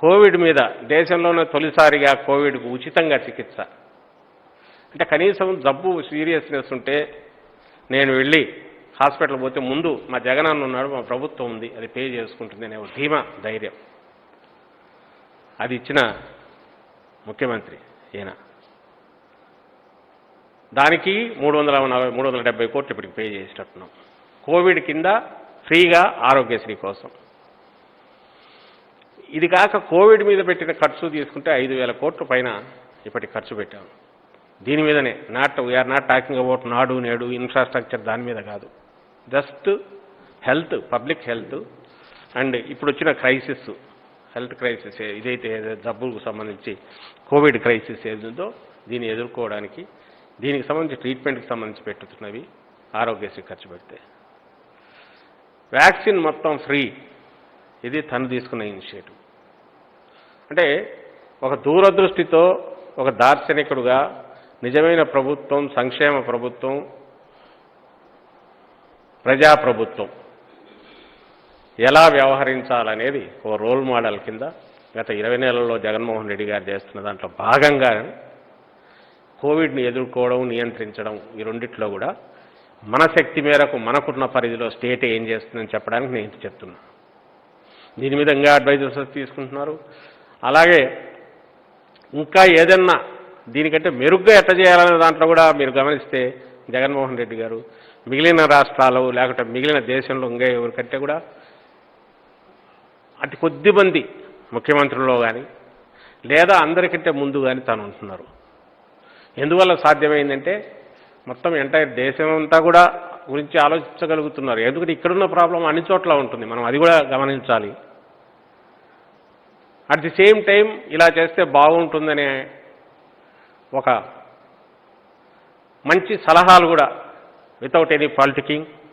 కోవిడ్ మీద దేశంలోనే తొలిసారిగా కోవిడ్కు ఉచితంగా చికిత్స, అంటే కనీసం జబ్బు సీరియస్నెస్ ఉంటే నేను వెళ్ళి హాస్పిటల్ పోతే ముందు మా జగనన్న ఉన్నాడు, మా ప్రభుత్వం ఉంది, అది పే చేసుకుంటుంది అనే ధీమా, ధైర్యం అది ఇచ్చిన ముఖ్యమంత్రి ఈయన. దానికి 370 కోట్లు ఇప్పటికి పే చేసేటట్టున్నాం కోవిడ్ కింద ఫ్రీగా ఆరోగ్యశ్రీ కోసం. ఇది కాక కోవిడ్ మీద పెట్టిన ఖర్చు తీసుకుంటే 5,000 కోట్ల పైన ఇప్పటికి ఖర్చు పెట్టాము. దీని మీదనే వీఆర్ నాట్ టాకింగ్ అబౌట్ నాడు నేడు ఇన్ఫ్రాస్ట్రక్చర్, దాని మీద కాదు, just health, public health. And ఇప్పుడు వచ్చిన క్రైసిస్, హెల్త్ క్రైసిస్ ఇదైతే జబ్బులకు సంబంధించి కోవిడ్ క్రైసిస్ ఏదో దీన్ని ఎదుర్కోవడానికి, దీనికి సంబంధించి ట్రీట్మెంట్కి సంబంధించి పెట్టుతున్నవి ఆరోగ్యశ్రీ ఖర్చు పెడితే. వ్యాక్సిన్ మొత్తం ఫ్రీ, ఇది తను తీసుకున్న ఇనిషియేటివ్. అంటే ఒక దూరదృష్టితో, ఒక దార్శనికుడుగా నిజమైన ప్రభుత్వం, సంక్షేమ ప్రభుత్వం, ప్రజాప్రభుత్వం ఎలా వ్యవహరించాలనేది ఓ రోల్ మోడల్ కింద గత 20 నెలల్లో జగన్మోహన్ రెడ్డి గారు చేస్తున్న దాంట్లో భాగంగా కోవిడ్ని ఎదుర్కోవడం, నియంత్రించడం, ఈ రెండిట్లో కూడా మన శక్తి మేరకు మనకున్న పరిధిలో స్టేట్ ఏం చేస్తుందని చెప్పడానికి నేను చెప్తున్నా. దీని మీద ఇంకా అడ్వైజర్స్ తీసుకుంటున్నారు. అలాగే ఇంకా ఏదన్నా దీనికంటే మెరుగ్గా ఎట్లా చేయాలనే దాంట్లో కూడా మీరు గమనిస్తే జగన్మోహన్ రెడ్డి గారు మిగిలిన రాష్ట్రాలు లేకపోతే మిగిలిన దేశంలో ఇంకా ఎవరికంటే కూడా అతి కొద్ది మంది ముఖ్యమంత్రుల్లో కానీ లేదా అందరికంటే ముందు కానీ తాను ఉంటున్నారు. ఎందువల్ల సాధ్యమైందంటే మొత్తం ఎంటైర్ దేశం అంతా కూడా గురించి ఆలోచించగలుగుతున్నారు. ఎందుకంటే ఇక్కడున్న ప్రాబ్లం అన్ని చోట్ల ఉంటుంది, మనం అది కూడా గమనించాలి. అట్ ది సేమ్ టైం ఇలా చేస్తే బాగుంటుందనే ఒక మంచి సలహాలు కూడా వితౌట్ ఎనీ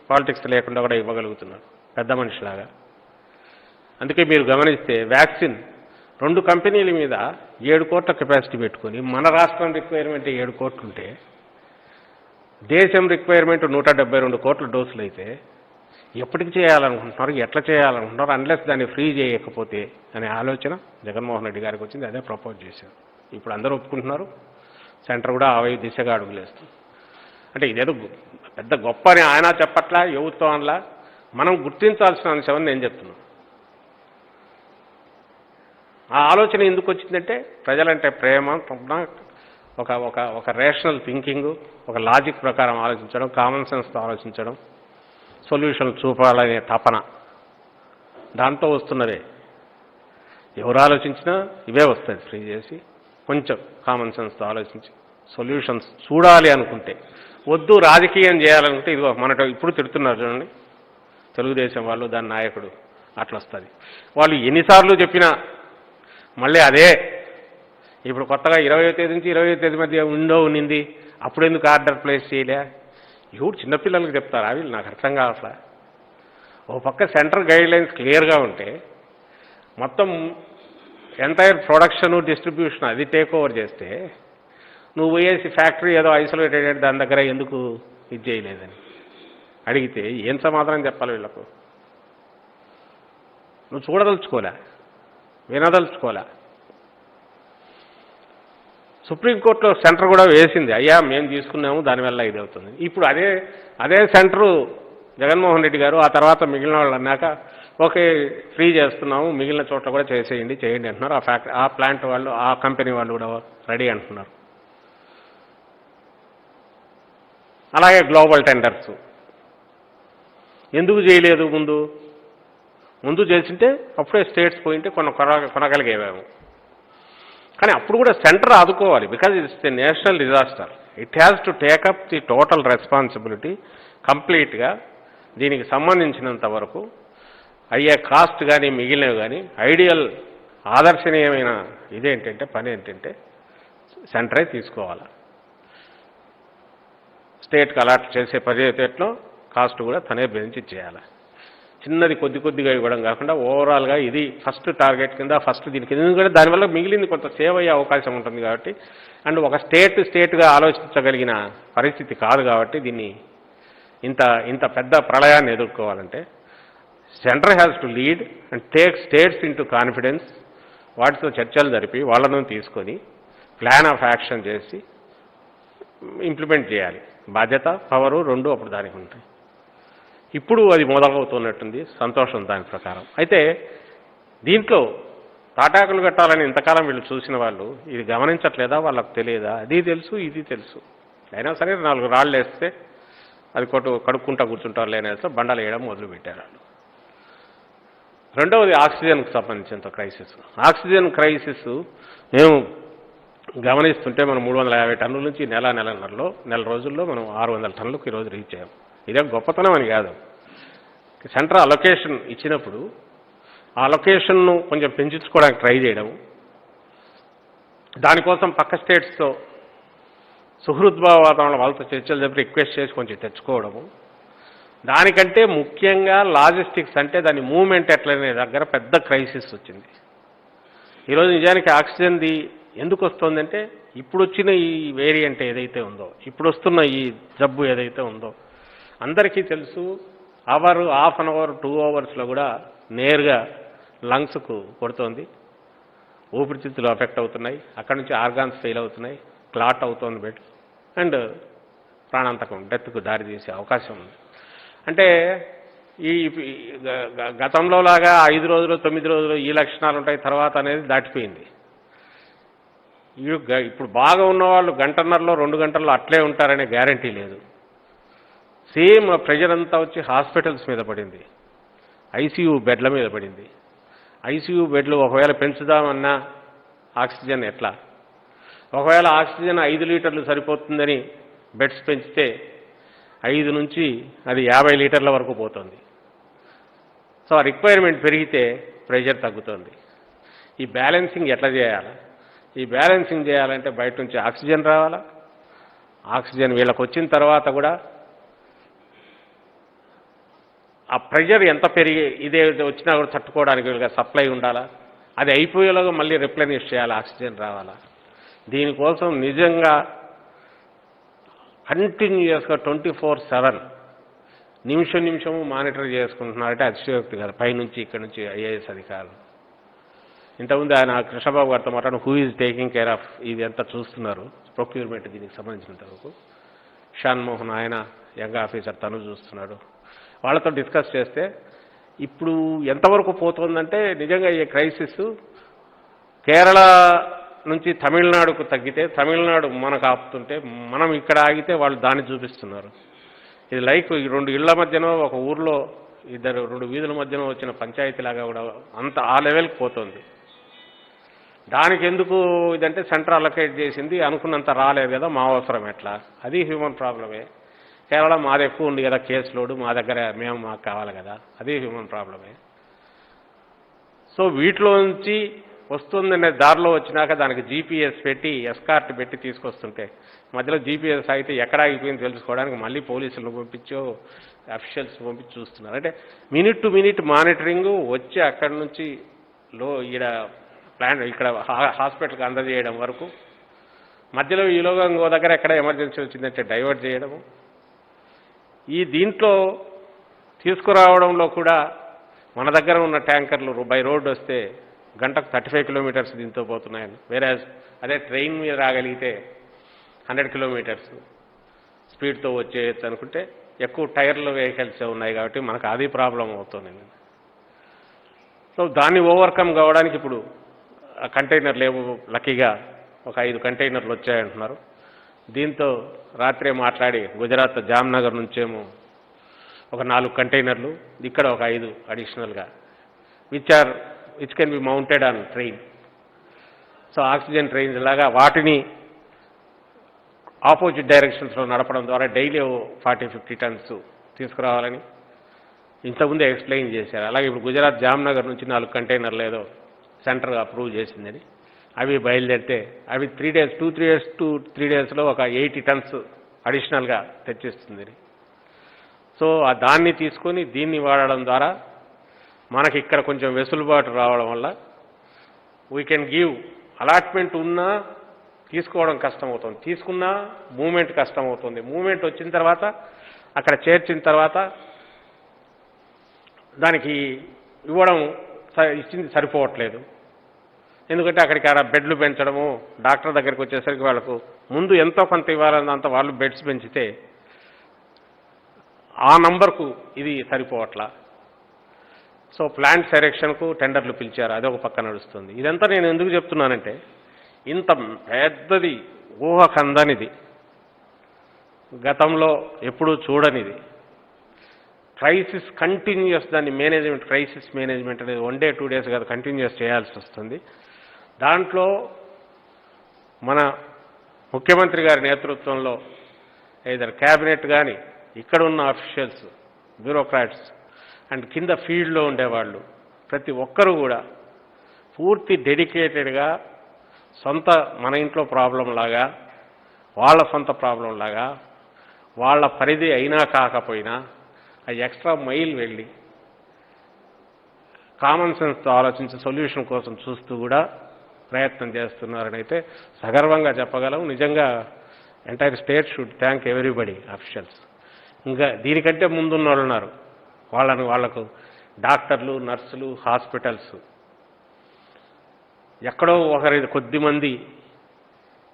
పాలిటిక్స్ లేకుండా కూడా ఇవ్వగలుగుతున్నారు పెద్ద మనిషిలాగా. అందుకే మీరు గమనిస్తే వ్యాక్సిన్ 2 కంపెనీల మీద 7 కోట్ల కెపాసిటీ పెట్టుకొని మన రాష్ట్రం రిక్వైర్మెంట్ 7 కోట్లు ఉంటే దేశం రిక్వైర్మెంట్ 172 కోట్ల డోసులు అయితే ఎప్పటికి చేయాలనుకుంటున్నారు, ఎట్లా చేయాలనుకుంటున్నారు, అన్లెస్ దాన్ని ఫ్రీ చేయకపోతే అనే ఆలోచన జగన్మోహన్ రెడ్డి గారికి వచ్చింది. అదే ప్రపోజ్ చేశారు. ఇప్పుడు అందరూ ఒప్పుకుంటున్నారు, సెంటర్ కూడా ఆ దిశగా అడుగులేస్తుంది. అంటే ఇదేదో పెద్ద గొప్ప అని ఆయన చెప్పట్లా, యువతో అనలా, మనం గుర్తించాల్సిన అంశం అని నేను చెప్తున్నాను. ఆ ఆలోచన ఎందుకు వచ్చిందంటే ప్రజలంటే ప్రేమ, ఒక ఒక ఒక రేషనల్ థింకింగ్, ఒక లాజిక్ ప్రకారం ఆలోచించడం, కామన్ సెన్స్తో ఆలోచించడం, సొల్యూషన్ చూపాలనే తపన, దాంతో వస్తున్నదే. ఎవరు ఆలోచించినా ఇవే వస్తాయి ఫ్రీ చేసి. కొంచెం కామన్ సెన్స్తో ఆలోచించి సొల్యూషన్స్ చూడాలి అనుకుంటే, వద్దు రాజకీయం చేయాలనుకుంటే ఇదిగో మనట ఇప్పుడు తిడుతున్నారు చూడండి తెలుగుదేశం వాళ్ళు, దాని నాయకుడు అట్లా వస్తుంది. వాళ్ళు ఎన్నిసార్లు చెప్పినా మళ్ళీ అదే. ఇప్పుడు కొత్తగా 20వ తేదీ నుంచి 20వ తేదీ మధ్య విండో ఉన్నింది, అప్పుడెందుకు ఆర్డర్ ప్లేస్ చేయలే? ఇప్పుడు చిన్నపిల్లలకు చెప్తారా వీళ్ళు? నాకు అర్థం కావట్లా. ఓ పక్క సెంట్రల్ గైడ్ లైన్స్ క్లియర్గా ఉంటే మొత్తం ఎంటైర్ ప్రొడక్షన్ డిస్ట్రిబ్యూషన్ అది టేక్ ఓవర్ చేస్తే నువ్వు పోయేసి ఫ్యాక్టరీ ఏదో ఐసోలేటెడ్ దాని దగ్గర ఎందుకు ఇది చేయలేదని అడిగితే ఏం సమాధానం చెప్పాలి వీళ్ళకు? నువ్వు చూడదలుచుకోలే, వినదలుచుకోలే. సుప్రీంకోర్టులో సెంటర్ కూడా వేసింది, అయ్యా మేము తీసుకున్నాము దానివల్ల ఇది అవుతుంది. ఇప్పుడు అదే సెంటరు జగన్మోహన్ రెడ్డి గారు ఆ తర్వాత మిగిలిన వాళ్ళు అన్నాక ఓకే ఫ్రీ చేస్తున్నాము, మిగిలిన చోట్ల కూడా చేయండి అంటున్నారు. ఆ ప్లాంట్ వాళ్ళు, ఆ కంపెనీ వాళ్ళు కూడా రెడీ అంటున్నారు. అలాగే గ్లోబల్ టెండర్స్ ఎందుకు చేయలేదు? ముందు చేసింటే అప్పుడే స్టేట్స్ పోయింటే కొనగలిగేవాము. కానీ అప్పుడు కూడా సెంటర్ ఆదుకోవాలి, because it's the national disaster. It has to take up the total responsibility కంప్లీట్గా. దీనికి సంబంధించినంత వరకు అయ్యే కాస్ట్ కానీ మిగిలినవి కానీ ఐడియల్ ఆదర్శనీయమైన పని ఏంటంటే సెంటరే తీసుకోవాలి. స్టేట్కి అలాట్ చేసే పరిస్థితిలో కాస్ట్ కూడా తనే భరించి చేయాలి. చిన్నది కొద్దిగా ఇవ్వడం కాకుండా ఓవరాల్గా ఇది ఫస్ట్ టార్గెట్ కింద దీనికి, ఎందుకంటే దానివల్ల మిగిలింది కొంత సేవ్ అయ్యే అవకాశం ఉంటుంది కాబట్టి, అండ్ ఒక స్టేట్గా ఆలోచించగలిగిన పరిస్థితి కాదు కాబట్టి దీన్ని ఇంత పెద్ద ప్రళయాన్ని ఎదుర్కోవాలంటే centre has to lead and take states into confidence. వాటితో చర్చలు జరిపి వాళ్ళను తీసుకొని ప్లాన్ ఆఫ్ యాక్షన్ చేసి ఇంప్లిమెంట్ చేయాలి. బాధ్యత, పవరు రెండు అప్పుడు దానికి ఉంటాయి. ఇప్పుడు అది మొదలవుతున్నట్టుంది, సంతోషం దాని ప్రకారం. అయితే దీంట్లో తాటాకులు కట్టాలని ఇంతకాలం వీళ్ళు చూసిన వాళ్ళు ఇది గమనించట్లేదా? వాళ్ళకు తెలియదా? అది తెలుసు, ఇది తెలుసు. అయినా సరే 4 రాళ్ళు వేస్తే అది కడుక్కుంటా కూర్చుంటారు లేనేస్తే బండలు వేయడం మొదలుపెట్టారు వాళ్ళు. రెండవది ఆక్సిజన్కు సంబంధించినంత క్రైసిస్. ఆక్సిజన్ క్రైసిస్ మేము గమనిస్తుంటే మనం 350 టన్నుల నుంచి నెల రోజుల్లో మనం 600 టన్నులకు ఈరోజు రీచ్ అయ్యాం. ఇదేం గొప్పతనం అని కాదు. సెంట్రల్ అలొకేషన్ ఇచ్చినప్పుడు ఆ అలొకేషన్ను కొంచెం పెంచుకోవడానికి ట్రై చేయడం, దానికోసం పక్క స్టేట్స్తో సుహృద్భావ వాతావరణంలో వాళ్ళతో చర్చలు చెప్పి రిక్వెస్ట్ చేసి కొంచెం తెచ్చుకోవడము, దానికంటే ముఖ్యంగా లాజిస్టిక్స్ అంటే దాని మూవ్మెంట్ ఎట్లనే దగ్గర పెద్ద క్రైసిస్ వచ్చింది. ఈరోజు నిజానికి ఆక్సిజన్ది ఎందుకు వస్తుందంటే ఇప్పుడు వచ్చిన ఈ వేరియంట్ ఏదైతే ఉందో, ఇప్పుడు వస్తున్న ఈ జబ్బు ఏదైతే ఉందో అందరికీ తెలుసు. అవర్, హాఫ్ అన్ అవర్, 2 అవర్స్లో కూడా నేరుగా లంగ్స్కు కొడుతోంది, ఊపిరితిత్తులు అఫెక్ట్ అవుతున్నాయి, అక్కడి నుంచి ఆర్గాన్స్ ఫెయిల్ అవుతున్నాయి, క్లాట్ అవుతోంది బెడ్, అండ్ ప్రాణాంతకం, డెత్కు దారి తీసే అవకాశం ఉంది. అంటే ఈ గతంలో లాగా 5 రోజులు 9 రోజులు ఈ లక్షణాలు ఉంటాయి తర్వాత అనేది దాటిపోయింది. ఇప్పుడు బాగా ఉన్నవాళ్ళు గంటన్నరలో 2 గంటల్లో అట్లే ఉంటారనే గ్యారంటీ లేదు. సేమ్ ప్రెజర్ అంతా వచ్చి హాస్పిటల్స్ మీద పడింది, ఐసీయూ బెడ్ల మీద పడింది. ఐసీయూ బెడ్లు ఒకవేళ పెంచుదామన్నా ఆక్సిజన్ ఎట్లా? ఒకవేళ ఆక్సిజన్ 5 లీటర్లు సరిపోతుందని బెడ్స్ పెంచితే 5 నుంచి అది 50 లీటర్ల వరకు పోతుంది. సో ఆ రిక్వైర్మెంట్ పెరిగితే ప్రెషర్ తగ్గుతుంది. ఈ బ్యాలెన్సింగ్ ఎట్లా చేయాలి? ఈ బ్యాలెన్సింగ్ చేయాలంటే బయట నుంచి ఆక్సిజన్ రావాలా, ఆక్సిజన్ వీళ్ళకి వచ్చిన తర్వాత కూడా ఆ ప్రెషర్ ఎంత పెరిగి ఇదే వచ్చినా కూడా తట్టుకోవడానికి వీళ్ళకి సప్లై ఉండాలా, అది అయిపోయేలాగా మళ్ళీ రిప్లెనిష్ చేయాలి, ఆక్సిజన్ రావాలా. దీనికోసం నిజంగా కంటిన్యూయస్గా 24/7 నిమిషము మానిటర్ చేసుకుంటున్నారంటే అతిశయోక్తి కాదు. పైనుంచి ఇక్కడి నుంచి ఐఏఎస్ అధికారులు. ఇంతకుముందు ఆయన కృష్ణబాబు గారితో మాట్లాడిన who is taking care of ఇది ఎంత చూస్తున్నారు ప్రొక్యూర్మెంట్ దీనికి సంబంధించినంత వరకు. షాన్మోహన్ ఆయన యంగ్ ఆఫీసర్ తను చూస్తున్నాడు. వాళ్ళతో డిస్కస్ చేస్తే ఇప్పుడు ఎంతవరకు పోతుందంటే నిజంగా ఈ క్రైసిస్ కేరళ నుంచి తమిళనాడుకు తగ్గితే తమిళనాడు మనకు ఆపుతుంటే మనం ఇక్కడ ఆగితే వాళ్ళు దాన్ని చూపిస్తున్నారు. ఇది లైక్ ఈ 2 ఇళ్ల మధ్యనో ఒక ఊర్లో 2 వీధుల మధ్యన వచ్చిన పంచాయతీలాగా కూడా అంత ఆ లెవెల్కి పోతుంది. దానికి ఎందుకు ఇదంటే సెంటర్ అలొకేట్ చేసింది, అనుకున్నంత రాలేదు కదా, మా అవసరం ఎట్లా? అది హ్యూమన్ ప్రాబ్లమే. కేరళ మాది ఎక్కువ ఉంది కదా కేసు లోడు, మా దగ్గర మాకు కావాలి కదా, అది హ్యూమన్ ప్రాబ్లమే. సో వీటిలో నుంచి వస్తుందనే దారిలో వచ్చినాక దానికి జీపీఎస్ పెట్టి ఎస్కార్ట్ పెట్టి తీసుకొస్తుంటే మధ్యలో జీపీఎస్ అయితే ఎక్కడ ఆగిపోయింది తెలుసుకోవడానికి మళ్ళీ పోలీసులను పంపించో అఫీషియల్స్ పంపించి చూస్తున్నారు. అంటే మినిట్ టు మినిట్ మానిటరింగ్ వచ్చి అక్కడి నుంచి ప్లాన్ ఇక్కడ హాస్పిటల్కి అందజేయడం వరకు, మధ్యలో ఈలోగా ఇంకో దగ్గర ఎక్కడ ఎమర్జెన్సీ వచ్చిందంటే డైవర్ట్ చేయడము. ఈ దీంట్లో తీసుకురావడంలో కూడా మన దగ్గర ఉన్న ట్యాంకర్లు బై రోడ్డు వస్తే గంటకు 35 కిలోమీటర్స్ దీంతో పోతున్నాయని, వేరే అదే ట్రైన్ మీద రాగలిగితే 100 కిలోమీటర్స్ స్పీడ్తో వచ్చేయచ్చు అనుకుంటే ఎక్కువ టైర్ల వెహికల్స్ ఉన్నాయి కాబట్టి మనకు అది ప్రాబ్లం అవుతుంది. సో దాన్ని ఓవర్కమ్ కావడానికి ఇప్పుడు కంటైనర్ లేవు, లక్కీగా ఒక 5 కంటైనర్లు వచ్చాయంటున్నారు. దీంతో రాత్రే మాట్లాడి గుజరాత్ జామ్నగర్ నుంచేమో ఒక 4 కంటైనర్లు, ఇక్కడ ఒక 5 అడిషనల్గా which can be mounted on train. So oxygen trains లాగా వాటిని ఆపోజిట్ డైరెక్షన్స్లో నడపడం ద్వారా డైలీ 40-50 టన్స్ తీసుకురావాలని ఇంతకుముందే ఎక్స్ప్లెయిన్ చేశారు. అలాగే ఇప్పుడు గుజరాత్ జామ్నగర్ నుంచి 4 కంటైనర్లు ఏదో సెంటర్ అప్రూవ్ చేసిందని అవి బయలుదేరితే అవి 2-3 డేస్లో ఒక 80 టన్స్ అడిషనల్గా తెచ్చిస్తుంది. సో దాన్ని తీసుకొని దీన్ని వాడడం ద్వారా మనకి ఇక్కడ కొంచెం వెసులుబాటు రావడం వల్ల వీ కెన్ గివ్. అలాట్మెంట్ ఉన్నా తీసుకోవడం కష్టమవుతుంది, తీసుకున్నా మూమెంట్ కష్టమవుతుంది. మూమెంట్ వచ్చిన తర్వాత అక్కడ చేర్చిన తర్వాత దానికి ఇవ్వడం ఇచ్చింది సరిపోవట్లేదు. ఎందుకంటే అక్కడికి బెడ్లు పెంచడము, డాక్టర్ దగ్గరికి వచ్చేసరికి వాళ్ళకు ముందు ఎంతో కొంత ఇవ్వాలన్నంత వాళ్ళు బెడ్స్ పెంచితే ఆ నంబర్కు ఇది సరిపోవట్లా. సో ప్లాంట్ సెలెక్షన్కు టెండర్లు పిలిచారు, అదొక పక్క నడుస్తుంది. ఇదంతా నేను ఎందుకు చెప్తున్నానంటే ఇంత పెద్దది ఊహకందనిది, గతంలో ఎప్పుడూ చూడనిది క్రైసిస్ కంటిన్యూస్, దాన్ని మేనేజ్మెంట్ క్రైసిస్ మేనేజ్మెంట్ అనేది 1 day 2 days కాదు కంటిన్యూస్ చేయాల్సి వస్తుంది. దాంట్లో మన ముఖ్యమంత్రి గారి నేతృత్వంలో ఏదైనా క్యాబినెట్ కానీ ఇక్కడ ఉన్న అఫీషియల్స్, బ్యూరోక్రాట్స్ అండ్ కింద ఫీల్డ్లో ఉండేవాళ్ళు ప్రతి ఒక్కరూ కూడా పూర్తి డెడికేటెడ్గా సొంత మన ఇంట్లో ప్రాబ్లం లాగా వాళ్ళ సొంత ప్రాబ్లం లాగా వాళ్ళ పరిధి అయినా కాకపోయినా ఆ ఎక్స్ట్రా మైల్ వెళ్ళి కామన్ సెన్స్తో ఆలోచించి సొల్యూషన్ కోసం చూస్తూ కూడా ప్రయత్నం చేస్తున్నారని అయితే సగర్వంగా చెప్పగలం. నిజంగా entire state should thank everybody officials. ఇంకా దీనికంటే ముందున్న వాళ్ళు ఉన్నారు, వాళ్లకు డాక్టర్లు, నర్సులు, హాస్పిటల్స్ ఎక్కడో కొద్దిమంది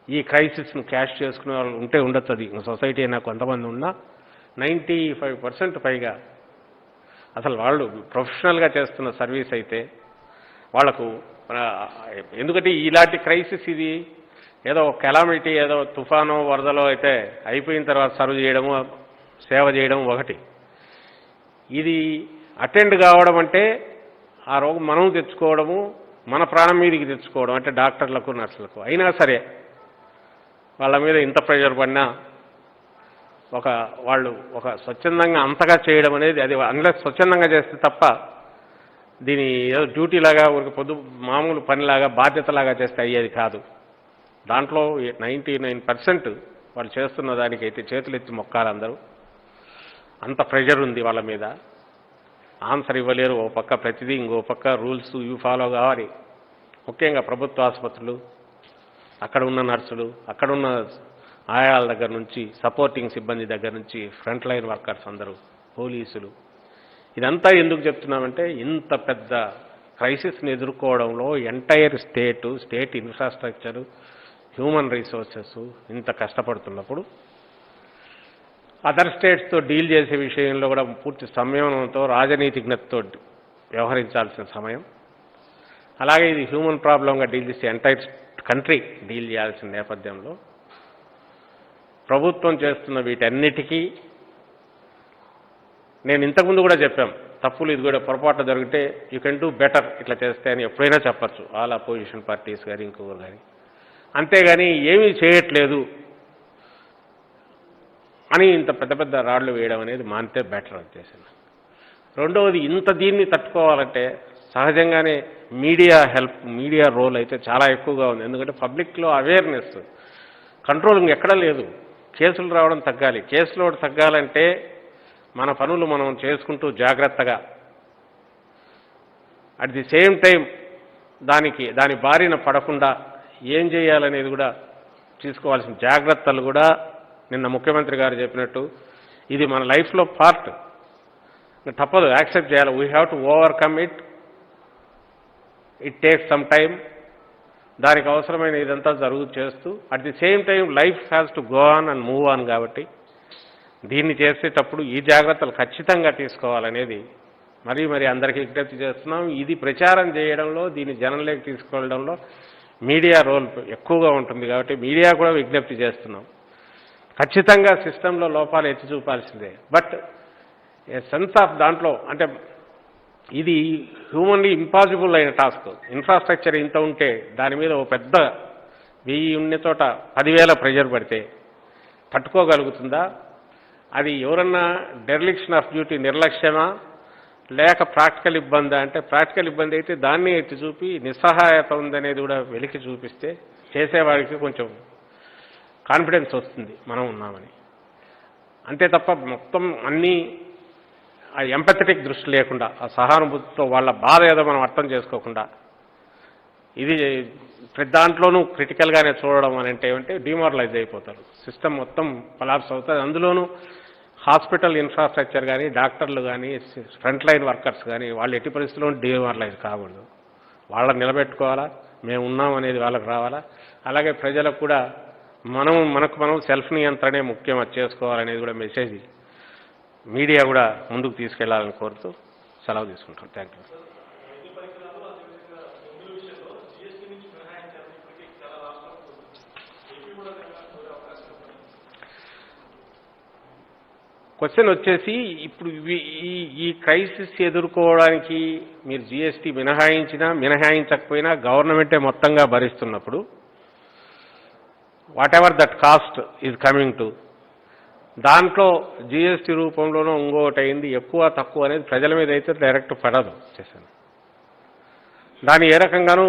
ఈ క్రైసిస్ను క్యాష్ చేసుకునే వాళ్ళు ఉంటే ఉండొచ్చు. అది సొసైటీ అయినా కొంతమంది ఉన్నా 95% పైగా అసలు వాళ్ళు ప్రొఫెషనల్గా చేస్తున్న సర్వీస్ అయితే వాళ్లకు, ఎందుకంటే ఇలాంటి క్రైసిస్ ఇది ఏదో కెలామిటీ ఏదో తుఫాను వరదలో అయితే అయిపోయిన తర్వాత సర్వ్ చేయడము సేవ చేయడం ఒకటి. ఇది అటెండ్ కావడం అంటే ఆ రోగం మనం తెచ్చుకోవడము, మన ప్రాణం మీదకి తెచ్చుకోవడం, అంటే డాక్టర్లకు నర్సులకు. అయినా సరే వాళ్ళ మీద ఇంత ప్రెషర్ పడినా వాళ్ళు ఒక స్వచ్ఛందంగా అంతగా చేయడం అనేది, అది అన్లెస్ స్వచ్ఛందంగా చేస్తే తప్ప దీని ఏదో డ్యూటీలాగా పొద్దు మామూలు పనిలాగా బాధ్యతలాగా చేస్తే అయ్యేది కాదు. దాంట్లో 99% వాళ్ళు చేస్తున్న దానికైతే చేతులు ఎత్తి మొక్కాలి అందరూ. అంత ప్రెషర్ ఉంది వాళ్ళ మీద, ఆన్సర్ ఇవ్వలేరు. ఓ పక్క ప్రతిదీ, ఇంకో పక్క రూల్స్ ఇవి ఫాలో కావాలి. ముఖ్యంగా ప్రభుత్వ ఆసుపత్రులు, అక్కడ ఉన్న నర్సులు, అక్కడున్న ఆయాల దగ్గర నుంచి, సపోర్టింగ్ సిబ్బంది దగ్గర నుంచి, ఫ్రంట్ లైన్ వర్కర్స్ అందరూ, పోలీసులు. ఇదంతా ఎందుకు చెప్తున్నామంటే ఇంత పెద్ద క్రైసిస్ని ఎదుర్కోవడంలో entire state infrastructure, human resources ఇంత కష్టపడుతున్నప్పుడు అదర్ స్టేట్స్తో డీల్ చేసే విషయంలో కూడా పూర్తి సంయమనంతో, రాజనీతిజ్ఞతతో వ్యవహరించాల్సిన సమయం. అలాగే ఇది హ్యూమన్ ప్రాబ్లంగా డీల్ చేసే ఎంటైర్ కంట్రీ డీల్ చేయాల్సిన నేపథ్యంలో ప్రభుత్వం చేస్తున్న వీటన్నిటికీ నేను ఇంతకుముందు కూడా చెప్పాం, తప్పులు ఇది కూడా పొరపాటు జరిగితే యూ కెన్ డూ బెటర్ ఇట్లా చేస్తే అని ఎప్పుడైనా చెప్పచ్చు, ఆల్ అపోజిషన్ పార్టీస్ కానీ ఇంకొకరు కానీ. అంతేగాని ఏమీ చేయట్లేదు అని ఇంత పెద్ద పెద్ద రాళ్లు వేయడం అనేది మానితే బెటర్ వచ్చేసింది. రెండవది, ఇంత దీన్ని తట్టుకోవాలంటే సహజంగానే మీడియా రోల్ అయితే చాలా ఎక్కువగా ఉంది. ఎందుకంటే పబ్లిక్లో అవేర్నెస్, కంట్రోలింగ్ ఎక్కడా లేదు. కేసులు రావడం తగ్గాలి. కేసులో తగ్గాలంటే మన పనులు మనం చేసుకుంటూ జాగ్రత్తగా, అట్ ది సేమ్ టైం దాని బారిన పడకుండా ఏం చేయాలనేది కూడా తీసుకోవాల్సిన జాగ్రత్తలు కూడా నిన్న ముఖ్యమంత్రి గారు చెప్పినట్టు ఇది మన లైఫ్లో పార్ట్, తప్పదు, యాక్సెప్ట్ చేయాలి. We have to overcome it. It takes some time. దానికి అవసరమైన ఇదంతా చేస్తూ at the same time life has to go on and move on. కాబట్టి దీన్ని చేసేటప్పుడు ఈ జాగ్రత్తలు ఖచ్చితంగా తీసుకోవాలనేది మరీ అందరికీ విజ్ఞప్తి చేస్తున్నాం. ఇది ప్రచారం చేయడంలో, దీన్ని జనంలోకి తీసుకెళ్లడంలో మీడియా రోల్ ఎక్కువగా ఉంటుంది. కాబట్టి మీడియా కూడా విజ్ఞప్తి చేస్తున్నాం, ఖచ్చితంగా సిస్టంలో లోపాలు ఎత్తి చూపాల్సిందే. బట్ ఏ సెన్స్ ఆఫ్ దాంట్లో అంటే ఇది హ్యూమన్లీ ఇంపాసిబుల్ అయిన టాస్క్. ఇన్ఫ్రాస్ట్రక్చర్ ఇంత ఉంటే దాని మీద ఓ పెద్ద 1000 ఉన్న చోట 10,000 ప్రెషర్ పడితే తట్టుకోగలుగుతుందా? అది ఎవరన్నా డెర్లిక్షన్ ఆఫ్ డ్యూటీ, నిర్లక్ష్యమా లేక ప్రాక్టికల్ ఇబ్బందా? అంటే ప్రాక్టికల్ ఇబ్బంది అయితే దాన్ని ఎత్తి చూపి నిస్సహాయత ఉందనేది కూడా వెలికి చూపిస్తే చేసేవాడికి కొంచెం కాన్ఫిడెన్స్ వస్తుంది మనం ఉన్నామని. అంతే తప్ప మొత్తం అన్నీ ఆ ఎంపథెటిక్ దృష్టి లేకుండా, ఆ సహానుభూతితో వాళ్ళ బాధ ఏదో మనం అర్థం చేసుకోకుండా ఇది ప్రతి దాంట్లోనూ క్రిటికల్గానే చూడడం అని అంటే డిమారలైజ్ అయిపోతారు. సిస్టమ్ మొత్తం కొలాప్స్ అవుతుంది. అందులోనూ హాస్పిటల్ ఇన్ఫ్రాస్ట్రక్చర్ కానీ, డాక్టర్లు కానీ, ఫ్రంట్ లైన్ వర్కర్స్ కానీ వాళ్ళు ఎట్టి పరిస్థితుల్లో డిమారలైజ్ కాకూడదు. వాళ్ళని నిలబెట్టుకోవాలా, మేము ఉన్నాం అనేది వాళ్ళకి రావాలా. అలాగే ప్రజలకు కూడా మనకు మనం సెల్ఫ్ నియంత్రణే ముఖ్యం, అది చేసుకోవాలనేది కూడా మెసేజ్ మీడియా కూడా ముందుకు తీసుకెళ్లాలని కోరుతూ సెలవు తీసుకుంటాం. Thank you. క్వశ్చన్ వచ్చేసి, ఇప్పుడు ఈ క్రైసిస్ ఎదుర్కోవడానికి మీరు జీఎస్టీ మినహాయించినా మినహాయించకపోయినా గవర్నమెంటే మొత్తంగా భరిస్తున్నప్పుడు whatever that cost is coming to, దాంట్లో జీఎస్టీ రూపంలోనూ ఇంకోటి అయింది, ఎక్కువ తక్కువ అనేది ప్రజల మీద అయితే డైరెక్ట్ పడదు. చేశాను దాన్ని ఏ రకంగానూ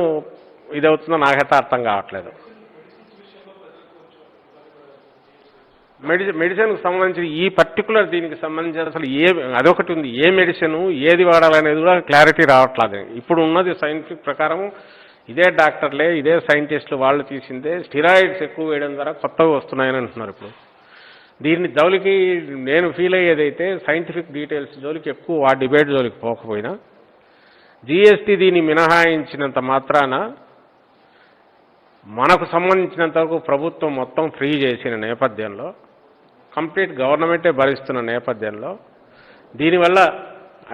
ఇదవుతుందో నాకైతే అర్థం కావట్లేదు. మెడిసిన్కి సంబంధించి ఈ పర్టికులర్ దీనికి సంబంధించి అసలు అదొకటి ఉంది, ఏ మెడిసిన్ ఏది వాడాలనేది కూడా క్లారిటీ రావట్లేదు. ఇప్పుడు ఉన్నది సైంటిఫిక్ ప్రకారం ఇదే డాక్టర్లే, ఇదే సైంటిస్టులు వాళ్ళు తీసిందే, స్టిరాయిడ్స్ ఎక్కువ వేయడం ద్వారా కొత్తవి వస్తున్నాయని అంటున్నారు. ఇప్పుడు దీన్ని జోలికి నేను ఫీల్ అయ్యేదైతే సైంటిఫిక్ డీటెయిల్స్ జోలికి ఎక్కువ ఆ డిబేట్ జోలికి పోకపోయినా, జీఎస్టీ దీన్ని మినహాయించినంత మాత్రాన మనకు సంబంధించినంత వరకు ప్రభుత్వం మొత్తం ఫ్రీ చేసిన నేపథ్యంలో, కంప్లీట్ గవర్నమెంటే భరిస్తున్న నేపథ్యంలో దీనివల్ల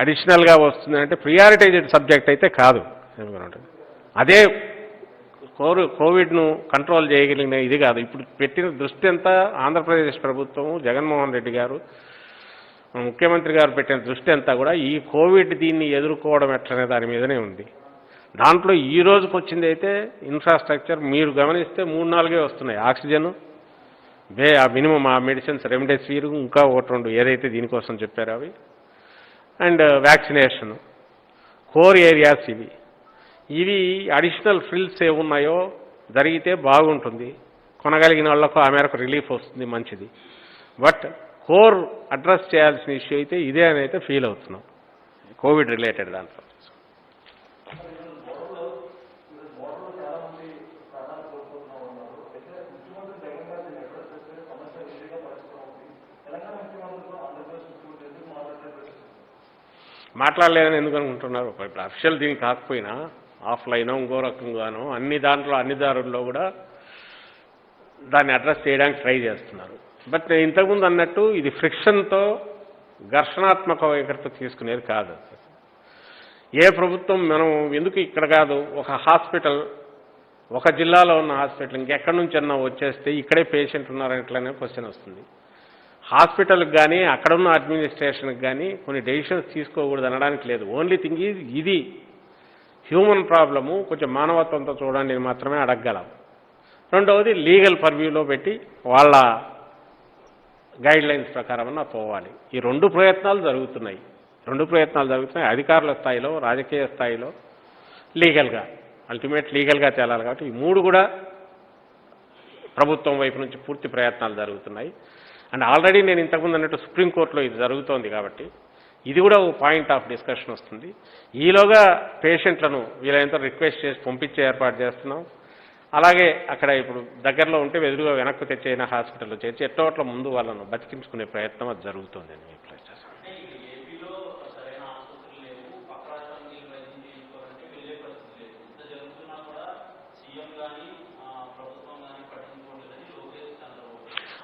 అడిషనల్గా వస్తుందంటే ప్రియారిటైజ్డ్ సబ్జెక్ట్ అయితే కాదు. అదే కోవిడ్ను కంట్రోల్ చేయగలిగిన ఇది కాదు. ఇప్పుడు పెట్టిన దృష్టి అంతా ఆంధ్రప్రదేశ్ ప్రభుత్వం, జగన్మోహన్ రెడ్డి గారు, ముఖ్యమంత్రి గారు పెట్టిన దృష్టి అంతా కూడా ఈ కోవిడ్ దీన్ని ఎదుర్కోవడం ఎట్లనే దాని మీదనే ఉంది. దాంట్లో ఈ రోజుకి వచ్చింది అయితే ఇన్ఫ్రాస్ట్రక్చర్ మీరు గమనిస్తే 3-4 వస్తున్నాయి. ఆక్సిజన్, ఆ మినిమం ఆ మెడిసిన్స్, రెమ్డెసివిర్, ఇంకా 1-2 ఏదైతే దీనికోసం చెప్పారో అవి, అండ్ వ్యాక్సినేషన్, కోర్ ఏరియాస్ ఇవి అడిషనల్ ఫ్రిల్స్ ఏమున్నాయో జరిగితే బాగుంటుంది. కొనగలిగిన వాళ్ళకు ఆ మేరకు రిలీఫ్ వస్తుంది, మంచిది. బట్ కోర్ అడ్రస్ చేయాల్సిన ఇష్యూ అయితే ఇదే అని అయితే ఫీల్ అవుతున్నాం కోవిడ్ రిలేటెడ్ దాంట్లో. మాట్లాడలేదని ఎందుకు అనుకుంటున్నారు? ఇప్పుడు అఫిషియల్ దీనికి కాకపోయినా ఆఫ్లైన్ ఇంకో రకంగానో అన్ని దారుల్లో కూడా దాన్ని అడ్రస్ చేయడానికి ట్రై చేస్తున్నారు. బట్ నేను ఇంతకుముందు అన్నట్టు ఇది ఫ్రిక్షన్తో, ఘర్షణాత్మక వైఖరితో తీసుకునేది కాదు. ఏ ప్రభుత్వం మనం ఎందుకు ఇక్కడ కాదు, ఒక హాస్పిటల్, ఒక జిల్లాలో ఉన్న హాస్పిటల్ ఇంకెక్కడి నుంచి అన్నా వచ్చేస్తే ఇక్కడే పేషెంట్ ఉన్నారని క్వశ్చన్ వస్తుంది. హాస్పిటల్కి కానీ అక్కడున్న అడ్మినిస్ట్రేషన్కి కానీ కొన్ని డెసిషన్స్ తీసుకోకూడదు అనడానికి లేదు. ఓన్లీ థింగ్ ఈజ్ ఇది హ్యూమన్ ప్రాబ్లము, కొంచెం మానవత్వంతో చూడండి మాత్రమే అడగగలం. రెండవది లీగల్ పర్వ్యూలో పెట్టి వాళ్ళ గైడ్ లైన్స్ ప్రకారమన్నా పోవాలి. ఈ 2 ప్రయత్నాలు జరుగుతున్నాయి. అధికారుల స్థాయిలో, రాజకీయ స్థాయిలో, లీగల్గా, అల్టిమేట్ లీగల్గా తేలాలి. కాబట్టి ఈ 3 కూడా ప్రభుత్వం వైపు నుంచి పూర్తి ప్రయత్నాలు జరుగుతున్నాయి. అండ్ ఆల్రెడీ నేను ఇంతకుముందు అన్నట్టు సుప్రీంకోర్టులో ఇది జరుగుతోంది కాబట్టి ఇది కూడా ఒక పాయింట్ ఆఫ్ డిస్కషన్ వస్తుంది. ఈలోగా పేషెంట్లను వీలైనంత రిక్వెస్ట్ చేసి పంపించే ఏర్పాటు చేస్తున్నాం. అలాగే అక్కడ ఇప్పుడు దగ్గరలో ఉంటే ఎదురుగా వెనక్కు తెచ్చైన హాస్పిటల్లో చేర్చి ఎట్లా ముందు వాళ్ళను బతికించుకునే ప్రయత్నం అది జరుగుతుంది అని అప్లై చేస్తాను.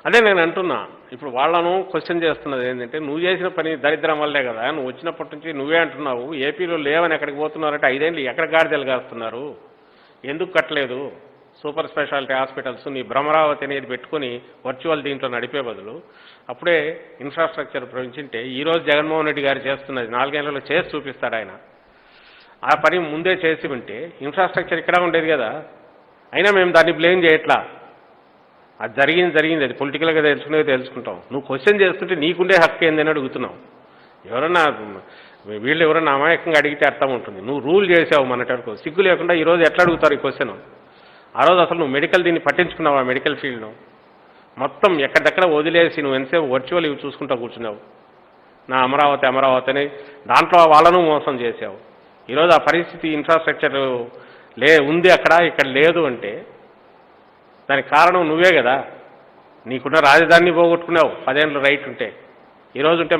అదే నేను అంటున్నా, ఇప్పుడు వాళ్ళను క్వశ్చన్ చేస్తున్నది ఏంటంటే, నువ్వు చేసిన పని దరిద్రం వల్లే కదా, నువ్వు వచ్చినప్పటి నుంచి నువ్వే అంటున్నావు ఏపీలో లేవని ఎక్కడికి పోతున్నారంటే 5 ఏళ్ళు ఎక్కడ గాడిదలు కాస్తున్నారు, ఎందుకు కట్టలేదు సూపర్ స్పెషాలిటీ హాస్పిటల్స్, నీ భ్రమరావతి అనేది పెట్టుకుని వర్చువల్ దీంట్లో నడిపే బదులు అప్పుడే ఇన్ఫ్రాస్ట్రక్చర్ ప్రవేశింటే ఈరోజు జగన్మోహన్ రెడ్డి గారు చేస్తున్నది 4 ఏళ్లలో చేసి చూపిస్తాడు ఆయన. ఆ పని ముందే చేసి ఉంటే ఇన్ఫ్రాస్ట్రక్చర్ ఇక్కడ ఉండేది కదా. అయినా మేము దాన్ని బ్లేమ్ చేయట్లా, అది జరిగింది, అది పొలిటికల్గా తెలుసుకుంటాం. నువ్వు క్వశ్చన్ చేస్తుంటే నీకుండే హక్కు ఏందని అడుగుతున్నావు. వీళ్ళు ఎవరన్నా అమాయకంగా అడిగితే అర్థం ఉంటుంది. నువ్వు రూల్ చేసావు మనటకు సిగ్గు లేకుండా ఈరోజు ఎట్లా అడుగుతారు ఈ క్వశ్చన్? ఆ రోజు అసలు నువ్వు మెడికల్ దీన్ని పట్టించుకున్నావు? ఆ మెడికల్ ఫీల్డ్ను మొత్తం ఎక్కడెక్కడ వదిలేసి నువ్వు ఎంతసేపు వర్చువల్ ఇవి చూసుకుంటూ కూర్చున్నావు. నా అమరావతి అని దాంట్లో వాళ్ళను మోసం చేసావు. ఈరోజు ఆ పరిస్థితి ఇన్ఫ్రాస్ట్రక్చర్ ఉంది అక్కడ, ఇక్కడ లేదు అంటే దానికి కారణం నువ్వే కదా. నీకున్న రాజధానిని పోగొట్టుకున్నావు 10 ఏళ్ళు రైట్ ఉంటే. ఈరోజు ఉంటే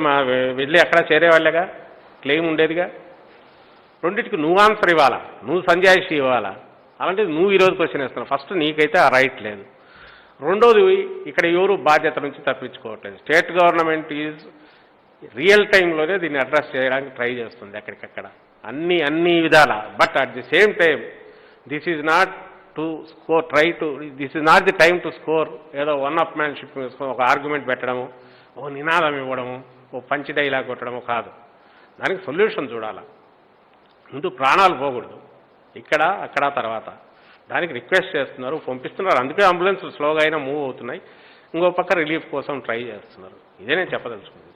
వెళ్ళి అక్కడ చేరేవాళ్ళేగా, క్లెయిమ్ ఉండేదిగా. రెండింటికి నువ్వు ఆన్సర్ ఇవ్వాలా, నువ్వు సంజాయిషి ఇవ్వాలా. అలాంటిది నువ్వు ఈరోజు క్వశ్చన్ వేస్తున్నావు. ఫస్ట్ నీకైతే ఆ రైట్ లేదు. రెండోది, ఇక్కడ ఎవరు బాధ్యత నుంచి తప్పించుకోవట్లేదు. స్టేట్ గవర్నమెంట్ ఈజ్ రియల్ టైంలోనే దీన్ని అడ్రస్ చేయడానికి ట్రై చేస్తుంది ఎక్కడికక్కడ అన్ని విధాల. But at the same time this is not the time to score ఏదో వన్ అప్ మ్యాన్షిప్ ఒక ఆర్గ్యుమెంట్ పెట్టడము, ఓ నినాదం ఇవ్వడము, ఓ పంచి డైలాగ్ కొట్టడము కాదు. దానికి సొల్యూషన్ చూడాలా. ముందు ప్రాణాలు పోకూడదు, ఇక్కడ అక్కడ తర్వాత. దానికి రిక్వెస్ట్ చేస్తున్నారు, పంపిస్తున్నారు. అందుకే అంబులెన్స్ స్లోగా అయినా మూవ్ అవుతున్నాయి. ఇంకో పక్క రిలీఫ్ కోసం ట్రై చేస్తున్నారు. ఇదే నేను చెప్పదలుచుకున్నాను.